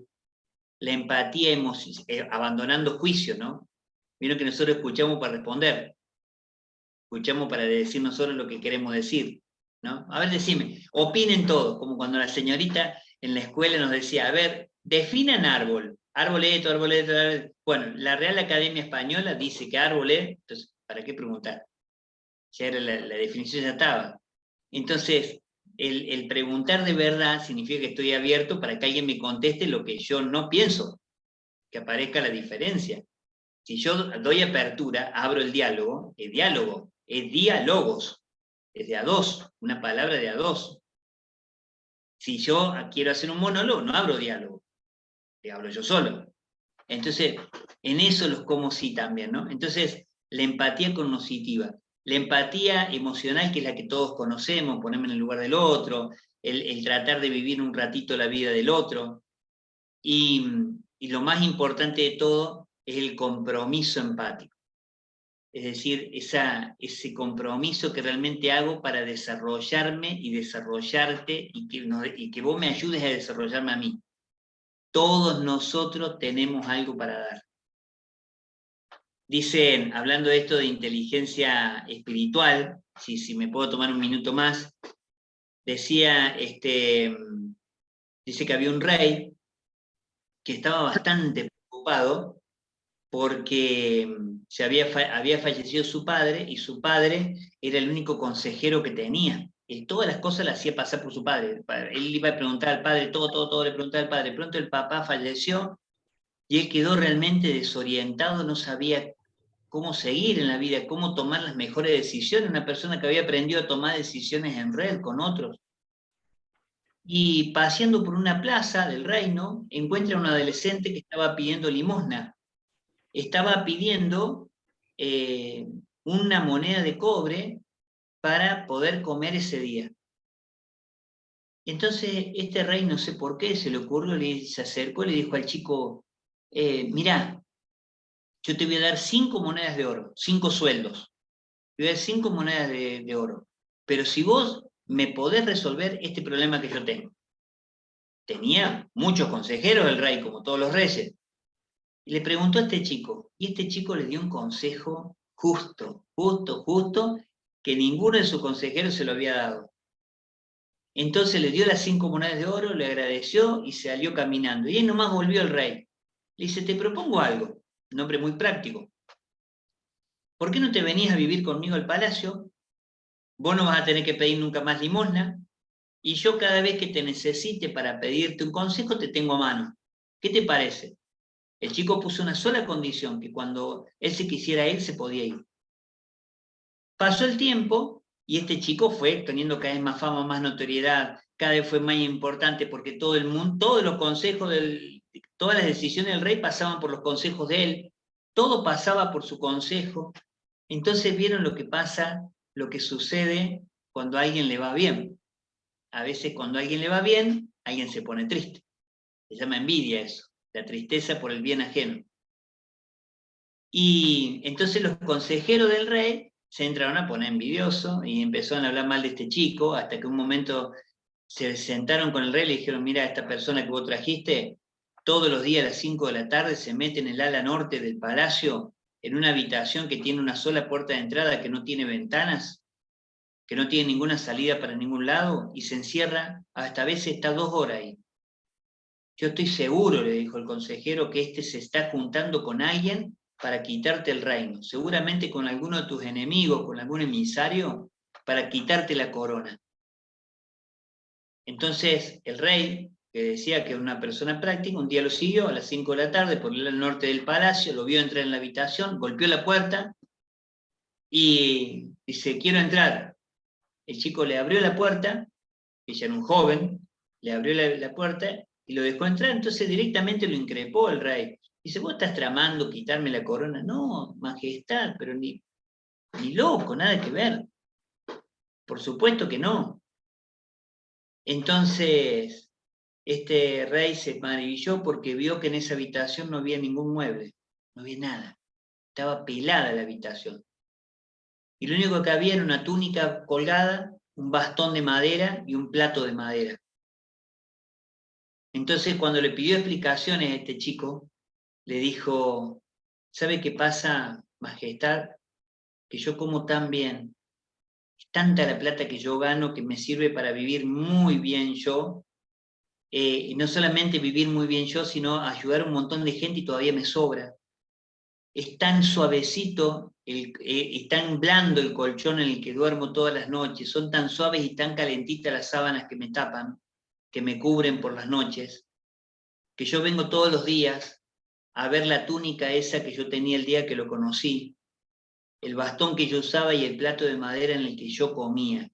C: La empatía abandonando juicio, ¿no? Vieron que nosotros escuchamos para responder. Escuchamos para decir nosotros lo que queremos decir, ¿no? A ver, decime, opinen todos, como cuando la señorita en la escuela nos decía, a ver, definan árbol, arboleto, arboleto, arboleto. Bueno, la Real Academia Española dice que árbol es, entonces, ¿para qué preguntar? Ya era la definición, ya estaba. Entonces, el preguntar de verdad significa que estoy abierto para que alguien me conteste lo que yo no pienso, que aparezca la diferencia. Si yo doy apertura, abro el diálogo, es diálogos, es de a dos, una palabra de a dos. Si yo quiero hacer un monólogo, no abro diálogo, le hablo yo solo. Entonces, en eso los como sí también, ¿no? Entonces, la empatía cognitiva, la empatía emocional, que es la que todos conocemos, ponerme en el lugar del otro, el tratar de vivir un ratito la vida del otro, y lo más importante de todo es el compromiso empático. Es decir, ese compromiso que realmente hago para desarrollarme y desarrollarte y que vos me ayudes a desarrollarme a mí. Todos nosotros tenemos algo para dar. Dicen, hablando de esto de inteligencia espiritual, si me puedo tomar un minuto más, dice que había un rey que estaba bastante preocupado porque había fallecido su padre y su padre era el único consejero que tenía. Él todas las cosas las hacía pasar por su padre. Él iba a preguntar al padre, todo le preguntaba al padre. De pronto el papá falleció y él quedó realmente desorientado, no sabía cómo seguir en la vida, cómo tomar las mejores decisiones. Una persona que había aprendido a tomar decisiones en red con otros. Y paseando por una plaza del reino, encuentra a un adolescente que estaba pidiendo limosna. Estaba pidiendo una moneda de cobre para poder comer ese día. Entonces este rey, no sé por qué, se le ocurrió, se acercó y le dijo al chico, mirá, yo te voy a dar 5 monedas de oro, 5 sueldos, te voy a dar 5 monedas de oro, pero si vos me podés resolver este problema que yo tengo. Tenía muchos consejeros el rey, como todos los reyes. Y le preguntó a este chico, y este chico le dio un consejo justo, que ninguno de sus consejeros se lo había dado. Entonces le dio las 5 monedas de oro, le agradeció y se salió caminando. Y ahí nomás volvió el rey. Le dice, te propongo algo, un hombre muy práctico. ¿Por qué no te venías a vivir conmigo al palacio? vos no vas a tener que pedir nunca más limosna, y yo cada vez que te necesite para pedirte un consejo te tengo a mano. ¿Qué te parece? El chico puso una sola condición, que cuando él se quisiera ir, se podía ir. Pasó el tiempo y este chico fue teniendo cada vez más fama, más notoriedad, cada vez fue más importante porque todo el mundo, todos los consejos, todas las decisiones del rey pasaban por los consejos de él, todo pasaba por su consejo. Entonces vieron lo que pasa, lo que sucede cuando a alguien le va bien. A veces cuando a alguien le va bien, alguien se pone triste. Se llama envidia eso, la tristeza por el bien ajeno. Y entonces los consejeros del rey se entraron a poner envidiosos y empezaron a hablar mal de este chico, hasta que un momento se sentaron con el rey y le dijeron, mira, esta persona que vos trajiste, todos los días a las 5 de la tarde se mete en el ala norte del palacio, en una habitación que tiene una sola puerta de entrada, que no tiene ventanas, que no tiene ninguna salida para ningún lado, y se encierra, hasta a veces está 2 horas ahí. Yo estoy seguro, le dijo el consejero, que este se está juntando con alguien para quitarte el reino, seguramente con alguno de tus enemigos, con algún emisario, para quitarte la corona. Entonces el rey, que decía que era una persona práctica, un día lo siguió a las 5 de la tarde por el norte del palacio, lo vio entrar en la habitación, golpeó la puerta y dice, quiero entrar. El chico le abrió la puerta, ella era un joven, le abrió la puerta y lo dejó entrar, entonces directamente lo increpó el rey. Dice, ¿vos estás tramando quitarme la corona? No, majestad, pero ni loco, nada que ver. Por supuesto que no. Entonces, este rey se maravilló porque vio que en esa habitación no había ningún mueble, no había nada. Estaba pelada la habitación. Y lo único que había era una túnica colgada, un bastón de madera y un plato de madera. Entonces, cuando le pidió explicaciones a este chico, le dijo, ¿sabe qué pasa, majestad? Que yo como tan bien, es tanta la plata que yo gano que me sirve para vivir muy bien yo, y no solamente vivir muy bien yo, sino ayudar a un montón de gente y todavía me sobra. Es tan suavecito, y tan blando el colchón en el que duermo todas las noches, son tan suaves y tan calentitas las sábanas que me tapan, que me cubren por las noches, que yo vengo todos los días a ver la túnica esa que yo tenía el día que lo conocí, el bastón que yo usaba y el plato de madera en el que yo comía,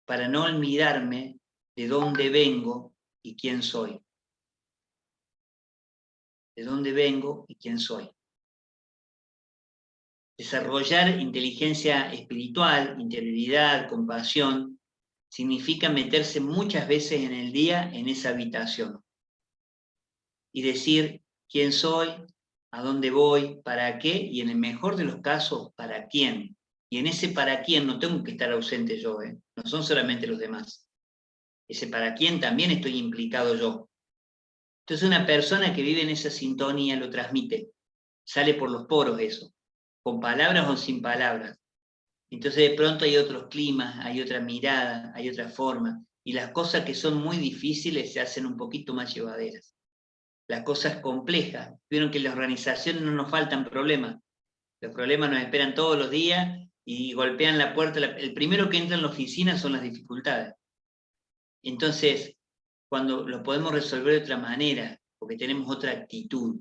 C: para no olvidarme de dónde vengo y quién soy. De dónde vengo y quién soy. Desarrollar inteligencia espiritual, interioridad, compasión, significa meterse muchas veces en el día en esa habitación y decir quién soy, a dónde voy, para qué y en el mejor de los casos, para quién. Y en ese para quién no tengo que estar ausente yo, no son solamente los demás. Ese para quién también estoy implicado yo. Entonces una persona que vive en esa sintonía lo transmite, sale por los poros eso, con palabras o sin palabras. Entonces de pronto hay otros climas, hay otra mirada, hay otra forma, y las cosas que son muy difíciles se hacen un poquito más llevaderas. Las cosas complejas, vieron que en las organizaciones no nos faltan problemas, los problemas nos esperan todos los días y golpean la puerta, el primero que entra en la oficina son las dificultades. Entonces, cuando lo podemos resolver de otra manera, porque tenemos otra actitud,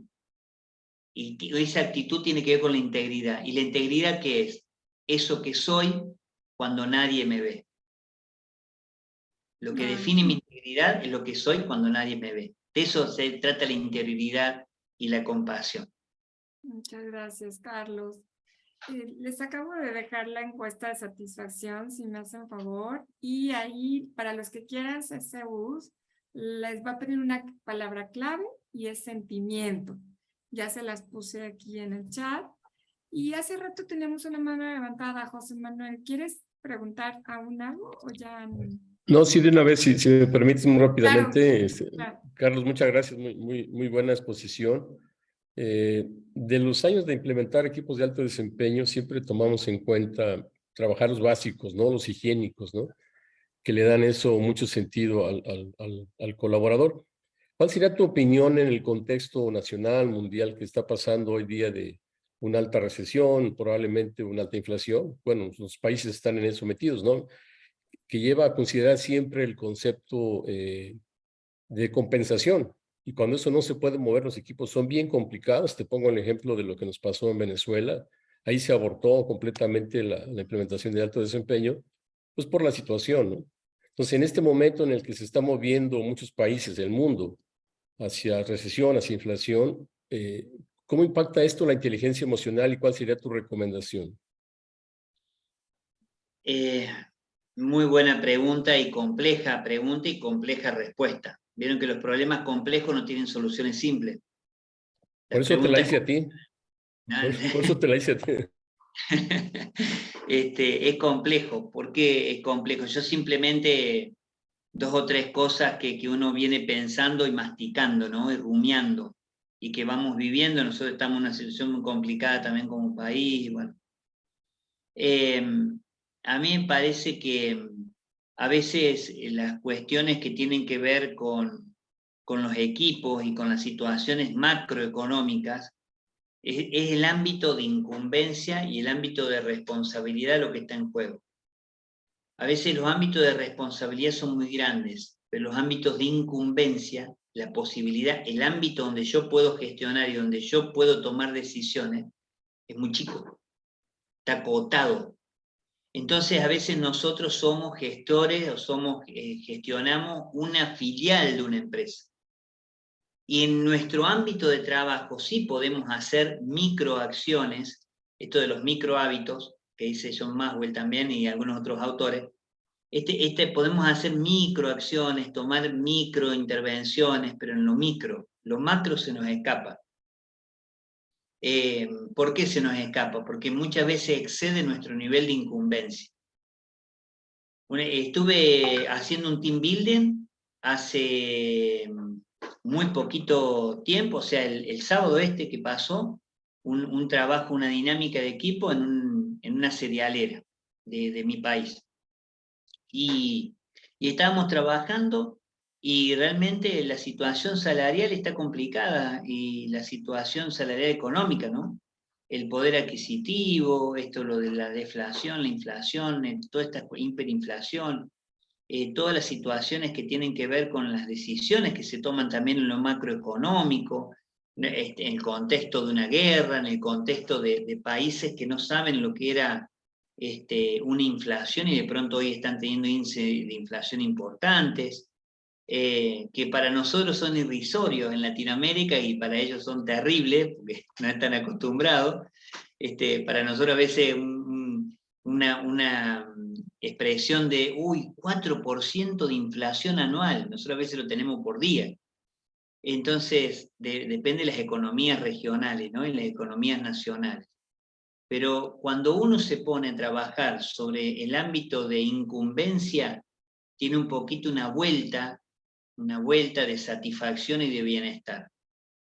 C: y esa actitud tiene que ver con la integridad. ¿Y la integridad qué es? Eso que soy cuando nadie me ve. Lo que define mi integridad es lo que soy cuando nadie me ve. De eso se trata la interioridad y la compasión.
A: Muchas gracias, Carlos. Les acabo de dejar la encuesta de satisfacción, si me hacen favor, y ahí, para los que quieran hacerse uso, les va a pedir una palabra clave y es sentimiento. Ya se las puse aquí en el chat. Y hace rato teníamos una mano levantada, José Manuel. ¿Quieres preguntar aún algo o ya?
D: No, sí, de una vez, si me permites muy rápidamente.
A: Claro, claro.
D: Carlos, muchas gracias, muy buena exposición. De los años de implementar equipos de alto desempeño, siempre tomamos en cuenta trabajar los básicos, ¿no? Los higiénicos, ¿no? Que le dan eso mucho sentido al colaborador. ¿Cuál sería tu opinión en el contexto nacional, mundial que está pasando hoy día de una alta recesión, probablemente una alta inflación. Bueno, los países están en eso metidos, ¿no? Que lleva a considerar siempre el concepto de compensación. Y cuando eso no se puede mover, los equipos son bien complicados. Te pongo el ejemplo de lo que nos pasó en Venezuela. Ahí se abortó completamente la implementación de alto desempeño, pues por la situación, ¿no? Entonces, en este momento en el que se están moviendo muchos países del mundo hacia recesión, hacia inflación, ¿cómo impacta esto la inteligencia emocional y cuál sería tu recomendación?
C: Muy buena pregunta y compleja respuesta. Vieron que los problemas complejos no tienen soluciones simples.
D: Por eso te la hice a ti. Por eso te la hice a ti.
C: Es complejo. ¿Por qué es complejo? Yo simplemente 2 o 3 cosas que uno viene pensando y masticando, ¿no? Y rumiando, y que vamos viviendo. Nosotros estamos en una situación muy complicada también como país. Bueno. A mí me parece que a veces las cuestiones que tienen que ver con los equipos y con las situaciones macroeconómicas es el ámbito de incumbencia y el ámbito de responsabilidad lo que está en juego. A veces los ámbitos de responsabilidad son muy grandes, pero los ámbitos de incumbencia, la posibilidad, el ámbito donde yo puedo gestionar y donde yo puedo tomar decisiones, es muy chico, está acotado. Entonces a veces nosotros somos gestores o gestionamos una filial de una empresa. Y en nuestro ámbito de trabajo sí podemos hacer microacciones, esto de los microhábitos, que dice John Maxwell también y algunos otros autores. Podemos hacer microacciones, tomar microintervenciones, pero en lo macro se nos escapa. ¿Por qué se nos escapa? Porque muchas veces excede nuestro nivel de incumbencia. Estuve haciendo un team building hace muy poquito tiempo, o sea, el sábado que pasó, un trabajo, una dinámica de equipo en una cerealera de mi país. Y estábamos trabajando y realmente la situación salarial está complicada y la situación salarial económica, ¿no? El poder adquisitivo, lo de la deflación, la inflación, toda esta hiperinflación, todas las situaciones que tienen que ver con las decisiones que se toman también en lo macroeconómico, en el contexto de una guerra, en el contexto de países que no saben lo que era una inflación y de pronto hoy están teniendo índices de inflación importantes, que para nosotros son irrisorios en Latinoamérica y para ellos son terribles, porque no están acostumbrados. Para nosotros a veces una expresión de 4% de inflación anual, nosotros a veces lo tenemos por día. Entonces, depende de las economías regionales, ¿no? Y las economías nacionales. Pero cuando uno se pone a trabajar sobre el ámbito de incumbencia, tiene un poquito una vuelta de satisfacción y de bienestar.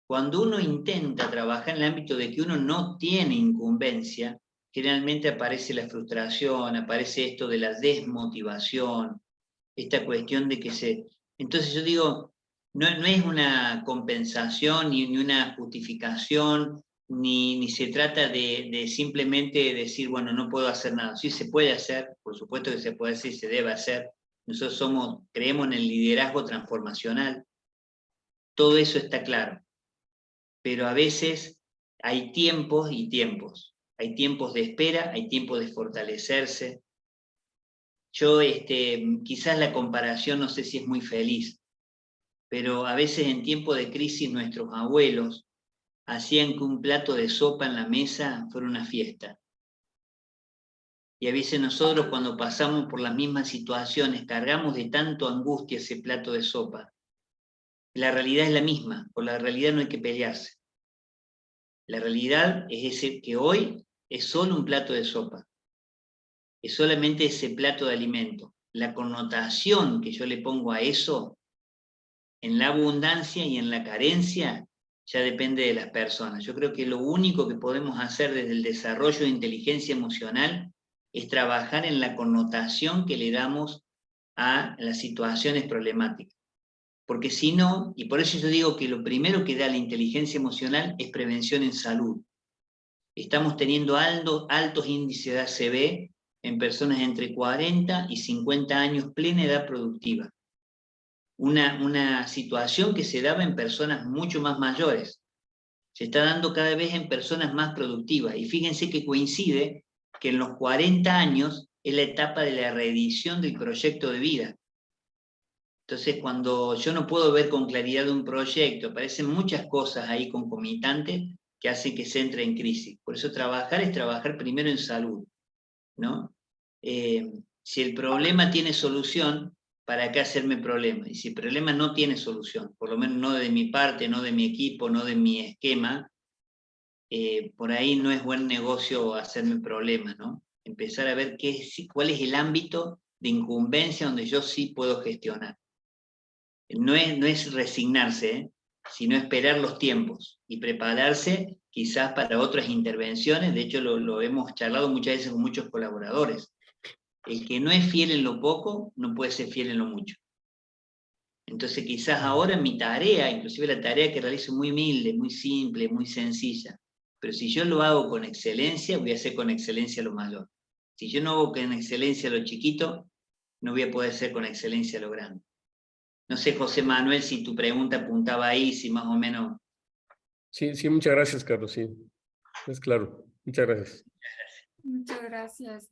C: Cuando uno intenta trabajar en el ámbito de que uno no tiene incumbencia, generalmente aparece la frustración, aparece esto de la desmotivación, esta cuestión de que se... Entonces yo digo, no es una compensación ni una justificación, ni se trata de simplemente decir, bueno, no puedo hacer nada. Sí se puede hacer, por supuesto que se puede hacer y se debe hacer. Nosotros creemos en el liderazgo transformacional. Todo eso está claro. Pero a veces hay tiempos y tiempos. Hay tiempos de espera, hay tiempos de fortalecerse. Yo, quizás la comparación no sé si es muy feliz, pero a veces en tiempo de crisis nuestros abuelos hacían que un plato de sopa en la mesa fuera una fiesta. Y a veces nosotros cuando pasamos por las mismas situaciones cargamos de tanto angustia ese plato de sopa. La realidad es la misma, por la realidad no hay que pelearse. La realidad es que hoy es solo un plato de sopa. Es solamente ese plato de alimento. La connotación que yo le pongo a eso, en la abundancia y en la carencia, ya depende de las personas. Yo creo que lo único que podemos hacer desde el desarrollo de inteligencia emocional es trabajar en la connotación que le damos a las situaciones problemáticas. Porque si no, y por eso yo digo que lo primero que da la inteligencia emocional es prevención en salud. estamos teniendo altos índices de ACV en personas entre 40 y 50 años, plena edad productiva. Una situación que se daba en personas mucho más mayores. Se está dando cada vez en personas más productivas. Y fíjense que coincide que en los 40 años es la etapa de la reedición del proyecto de vida. Entonces, cuando yo no puedo ver con claridad un proyecto, aparecen muchas cosas ahí concomitantes que hacen que se entre en crisis. Por eso trabajar es trabajar primero en salud, ¿no? Si el problema tiene solución, ¿para qué hacerme problema? Y si el problema no tiene solución, por lo menos no de mi parte, no de mi equipo, no de mi esquema, por ahí no es buen negocio hacerme problema, ¿no? Empezar a ver cuál es el ámbito de incumbencia donde yo sí puedo gestionar. No es resignarse, sino esperar los tiempos y prepararse quizás para otras intervenciones. De hecho, lo hemos charlado muchas veces con muchos colaboradores. El que no es fiel en lo poco, no puede ser fiel en lo mucho. Entonces quizás ahora mi tarea, inclusive la tarea que realizo muy humilde, muy simple, muy sencilla, pero si yo lo hago con excelencia, voy a hacer con excelencia lo mayor. Si yo no hago con excelencia lo chiquito, no voy a poder hacer con excelencia lo grande. No sé, José Manuel, si tu pregunta apuntaba ahí, si más o menos...
D: Sí, sí, muchas gracias, Carlos, sí. Es claro. Muchas gracias.
A: Muchas gracias.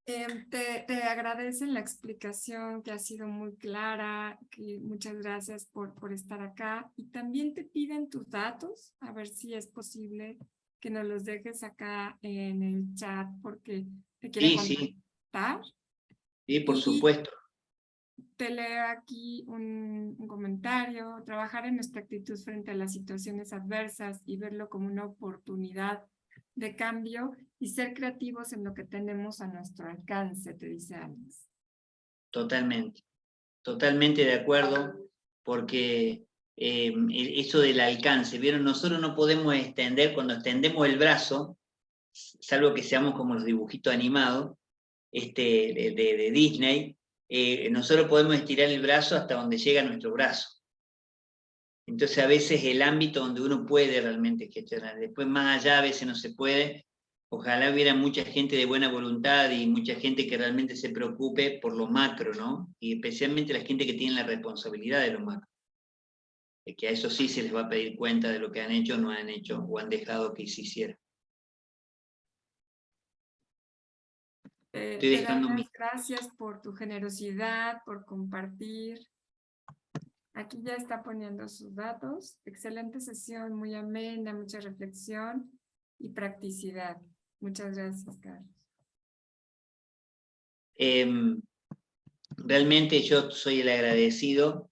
A: Te agradecen la explicación que ha sido muy clara, muchas gracias por estar acá. Y también te piden tus datos, a ver si es posible que nos los dejes acá en el chat porque te quieren contactar.
C: Sí, por supuesto.
A: Te leo aquí un comentario. Trabajar en nuestra actitud frente a las situaciones adversas y verlo como una oportunidad de cambio y ser creativos en lo que tenemos a nuestro alcance, te dice Alex.
C: Totalmente, totalmente de acuerdo, porque eso del alcance, ¿vieron? Nosotros no podemos extender, cuando extendemos el brazo, salvo que seamos como los dibujitos animados de Disney, nosotros podemos estirar el brazo hasta donde llega nuestro brazo. Entonces a veces el ámbito donde uno puede realmente gestionar, después más allá a veces no se puede. Ojalá hubiera mucha gente de buena voluntad y mucha gente que realmente se preocupe por lo macro, ¿no? Y especialmente la gente que tiene la responsabilidad de lo macro. Que a eso sí se les va a pedir cuenta de lo que han hecho, no han hecho o han dejado que se hiciera.
A: Te damos gracias por tu generosidad, por compartir. Aquí ya está poniendo sus datos. Excelente sesión, muy amena, mucha reflexión y practicidad. Muchas gracias, Carlos.
C: Realmente yo soy el agradecido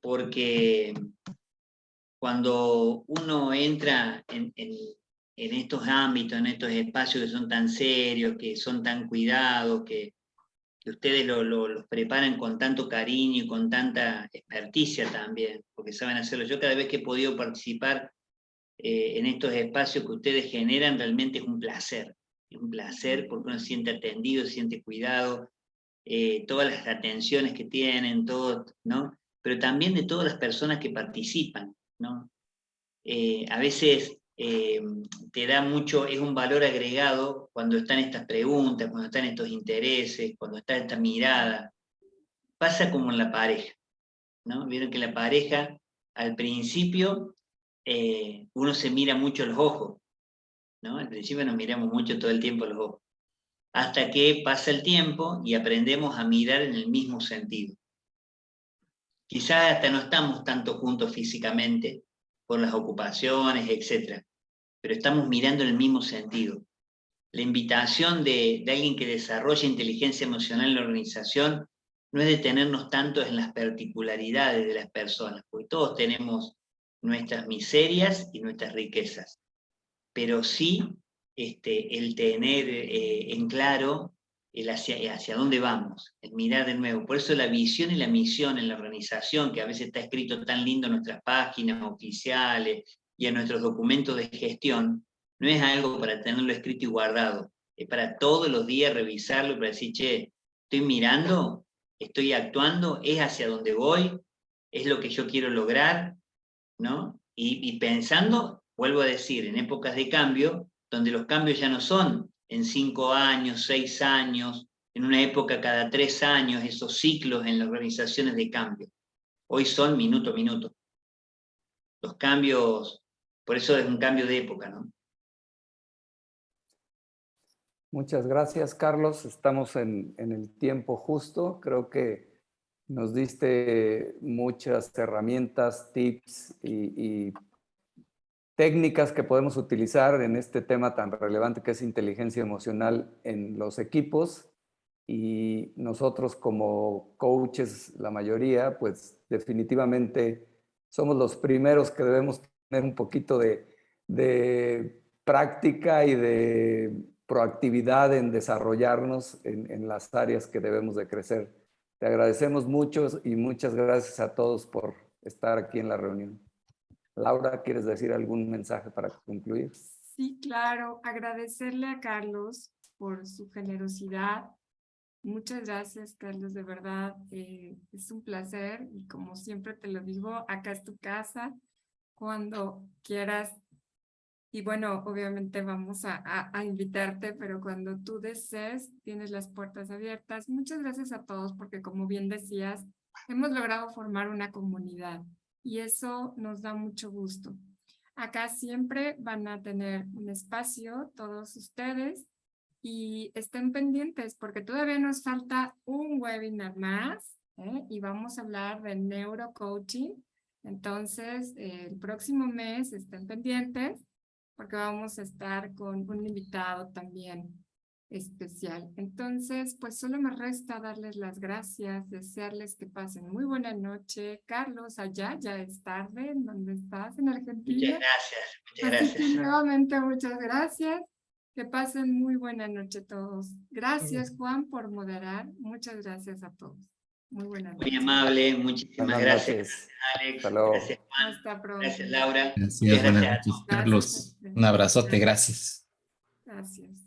C: porque cuando uno entra en estos ámbitos, en estos espacios que son tan serios, que son tan cuidados, que ustedes los preparan con tanto cariño y con tanta experticia también, porque saben hacerlo. Yo cada vez que he podido participar en estos espacios que ustedes generan, realmente es un placer porque uno se siente atendido, se siente cuidado, todas las atenciones que tienen, todo, ¿no? Pero también de todas las personas que participan, ¿no? A veces te da mucho, es un valor agregado cuando están estas preguntas, cuando están estos intereses, cuando está esta mirada. Pasa como en la pareja, ¿no? Vieron que la pareja, al principio, uno se mira mucho los ojos, ¿no? Al principio nos miramos mucho todo el tiempo los ojos, hasta que pasa el tiempo y aprendemos a mirar en el mismo sentido. Quizás hasta no estamos tanto juntos físicamente, por las ocupaciones, etc. Pero estamos mirando en el mismo sentido. La invitación de alguien que desarrolla inteligencia emocional en la organización no es detenernos tanto en las particularidades de las personas, porque todos tenemos nuestras miserias y nuestras riquezas, pero sí el tener en claro hacia dónde vamos, el mirar de nuevo. Por eso la visión y la misión en la organización, que a veces está escrito tan lindo en nuestras páginas oficiales y en nuestros documentos de gestión, no es algo para tenerlo escrito y guardado, es para todos los días revisarlo y para decir, che, estoy mirando, estoy actuando, es hacia donde voy, es lo que yo quiero lograr, ¿no? Y pensando, vuelvo a decir, en épocas de cambio, donde los cambios ya no son en 5 años, 6 años, en una época cada 3 años, esos ciclos en las organizaciones de cambio. Hoy son minuto a minuto. Los cambios, por eso es un cambio de época, ¿no?
B: Muchas gracias, Carlos. Estamos en el tiempo justo. Creo que nos diste muchas herramientas, tips y técnicas que podemos utilizar en este tema tan relevante que es inteligencia emocional en los equipos. Y nosotros como coaches, la mayoría, pues definitivamente somos los primeros que debemos tener un poquito de práctica y de proactividad en desarrollarnos en las áreas que debemos de crecer. Te agradecemos mucho y muchas gracias a todos por estar aquí en la reunión. Laura, ¿quieres decir algún mensaje para concluir?
A: Sí, claro. Agradecerle a Carlos por su generosidad. Muchas gracias, Carlos, de verdad. Es un placer y como siempre te lo digo, acá es tu casa. Cuando quieras. Y bueno, obviamente vamos a invitarte, pero cuando tú desees, tienes las puertas abiertas. Muchas gracias a todos porque como bien decías, hemos logrado formar una comunidad y eso nos da mucho gusto. Acá siempre van a tener un espacio, todos ustedes, y estén pendientes porque todavía nos falta un webinar más, y vamos a hablar de neurocoaching. Entonces, el próximo mes estén pendientes porque vamos a estar con un invitado también especial. Entonces, pues solo me resta darles las gracias, desearles que pasen muy buena noche. Carlos, allá ya es tarde, ¿en dónde estás? ¿En Argentina?
C: Muchas
A: Así
C: gracias.
A: que nuevamente muchas gracias. Que pasen muy buena noche todos. Gracias, Juan, por moderar. Muchas gracias a todos. Muy buena noche.
C: Muy amable, muchísimas
B: Buenas
C: gracias.
B: noches.
C: Alex,
B: Hasta luego.
C: gracias Juan,
A: Hasta pronto.
C: gracias Laura.
E: Gracias,
C: Muchas
E: buenas
C: gracias a
E: noches,
C: todos.
E: Carlos. Un abrazote, gracias.
A: Gracias.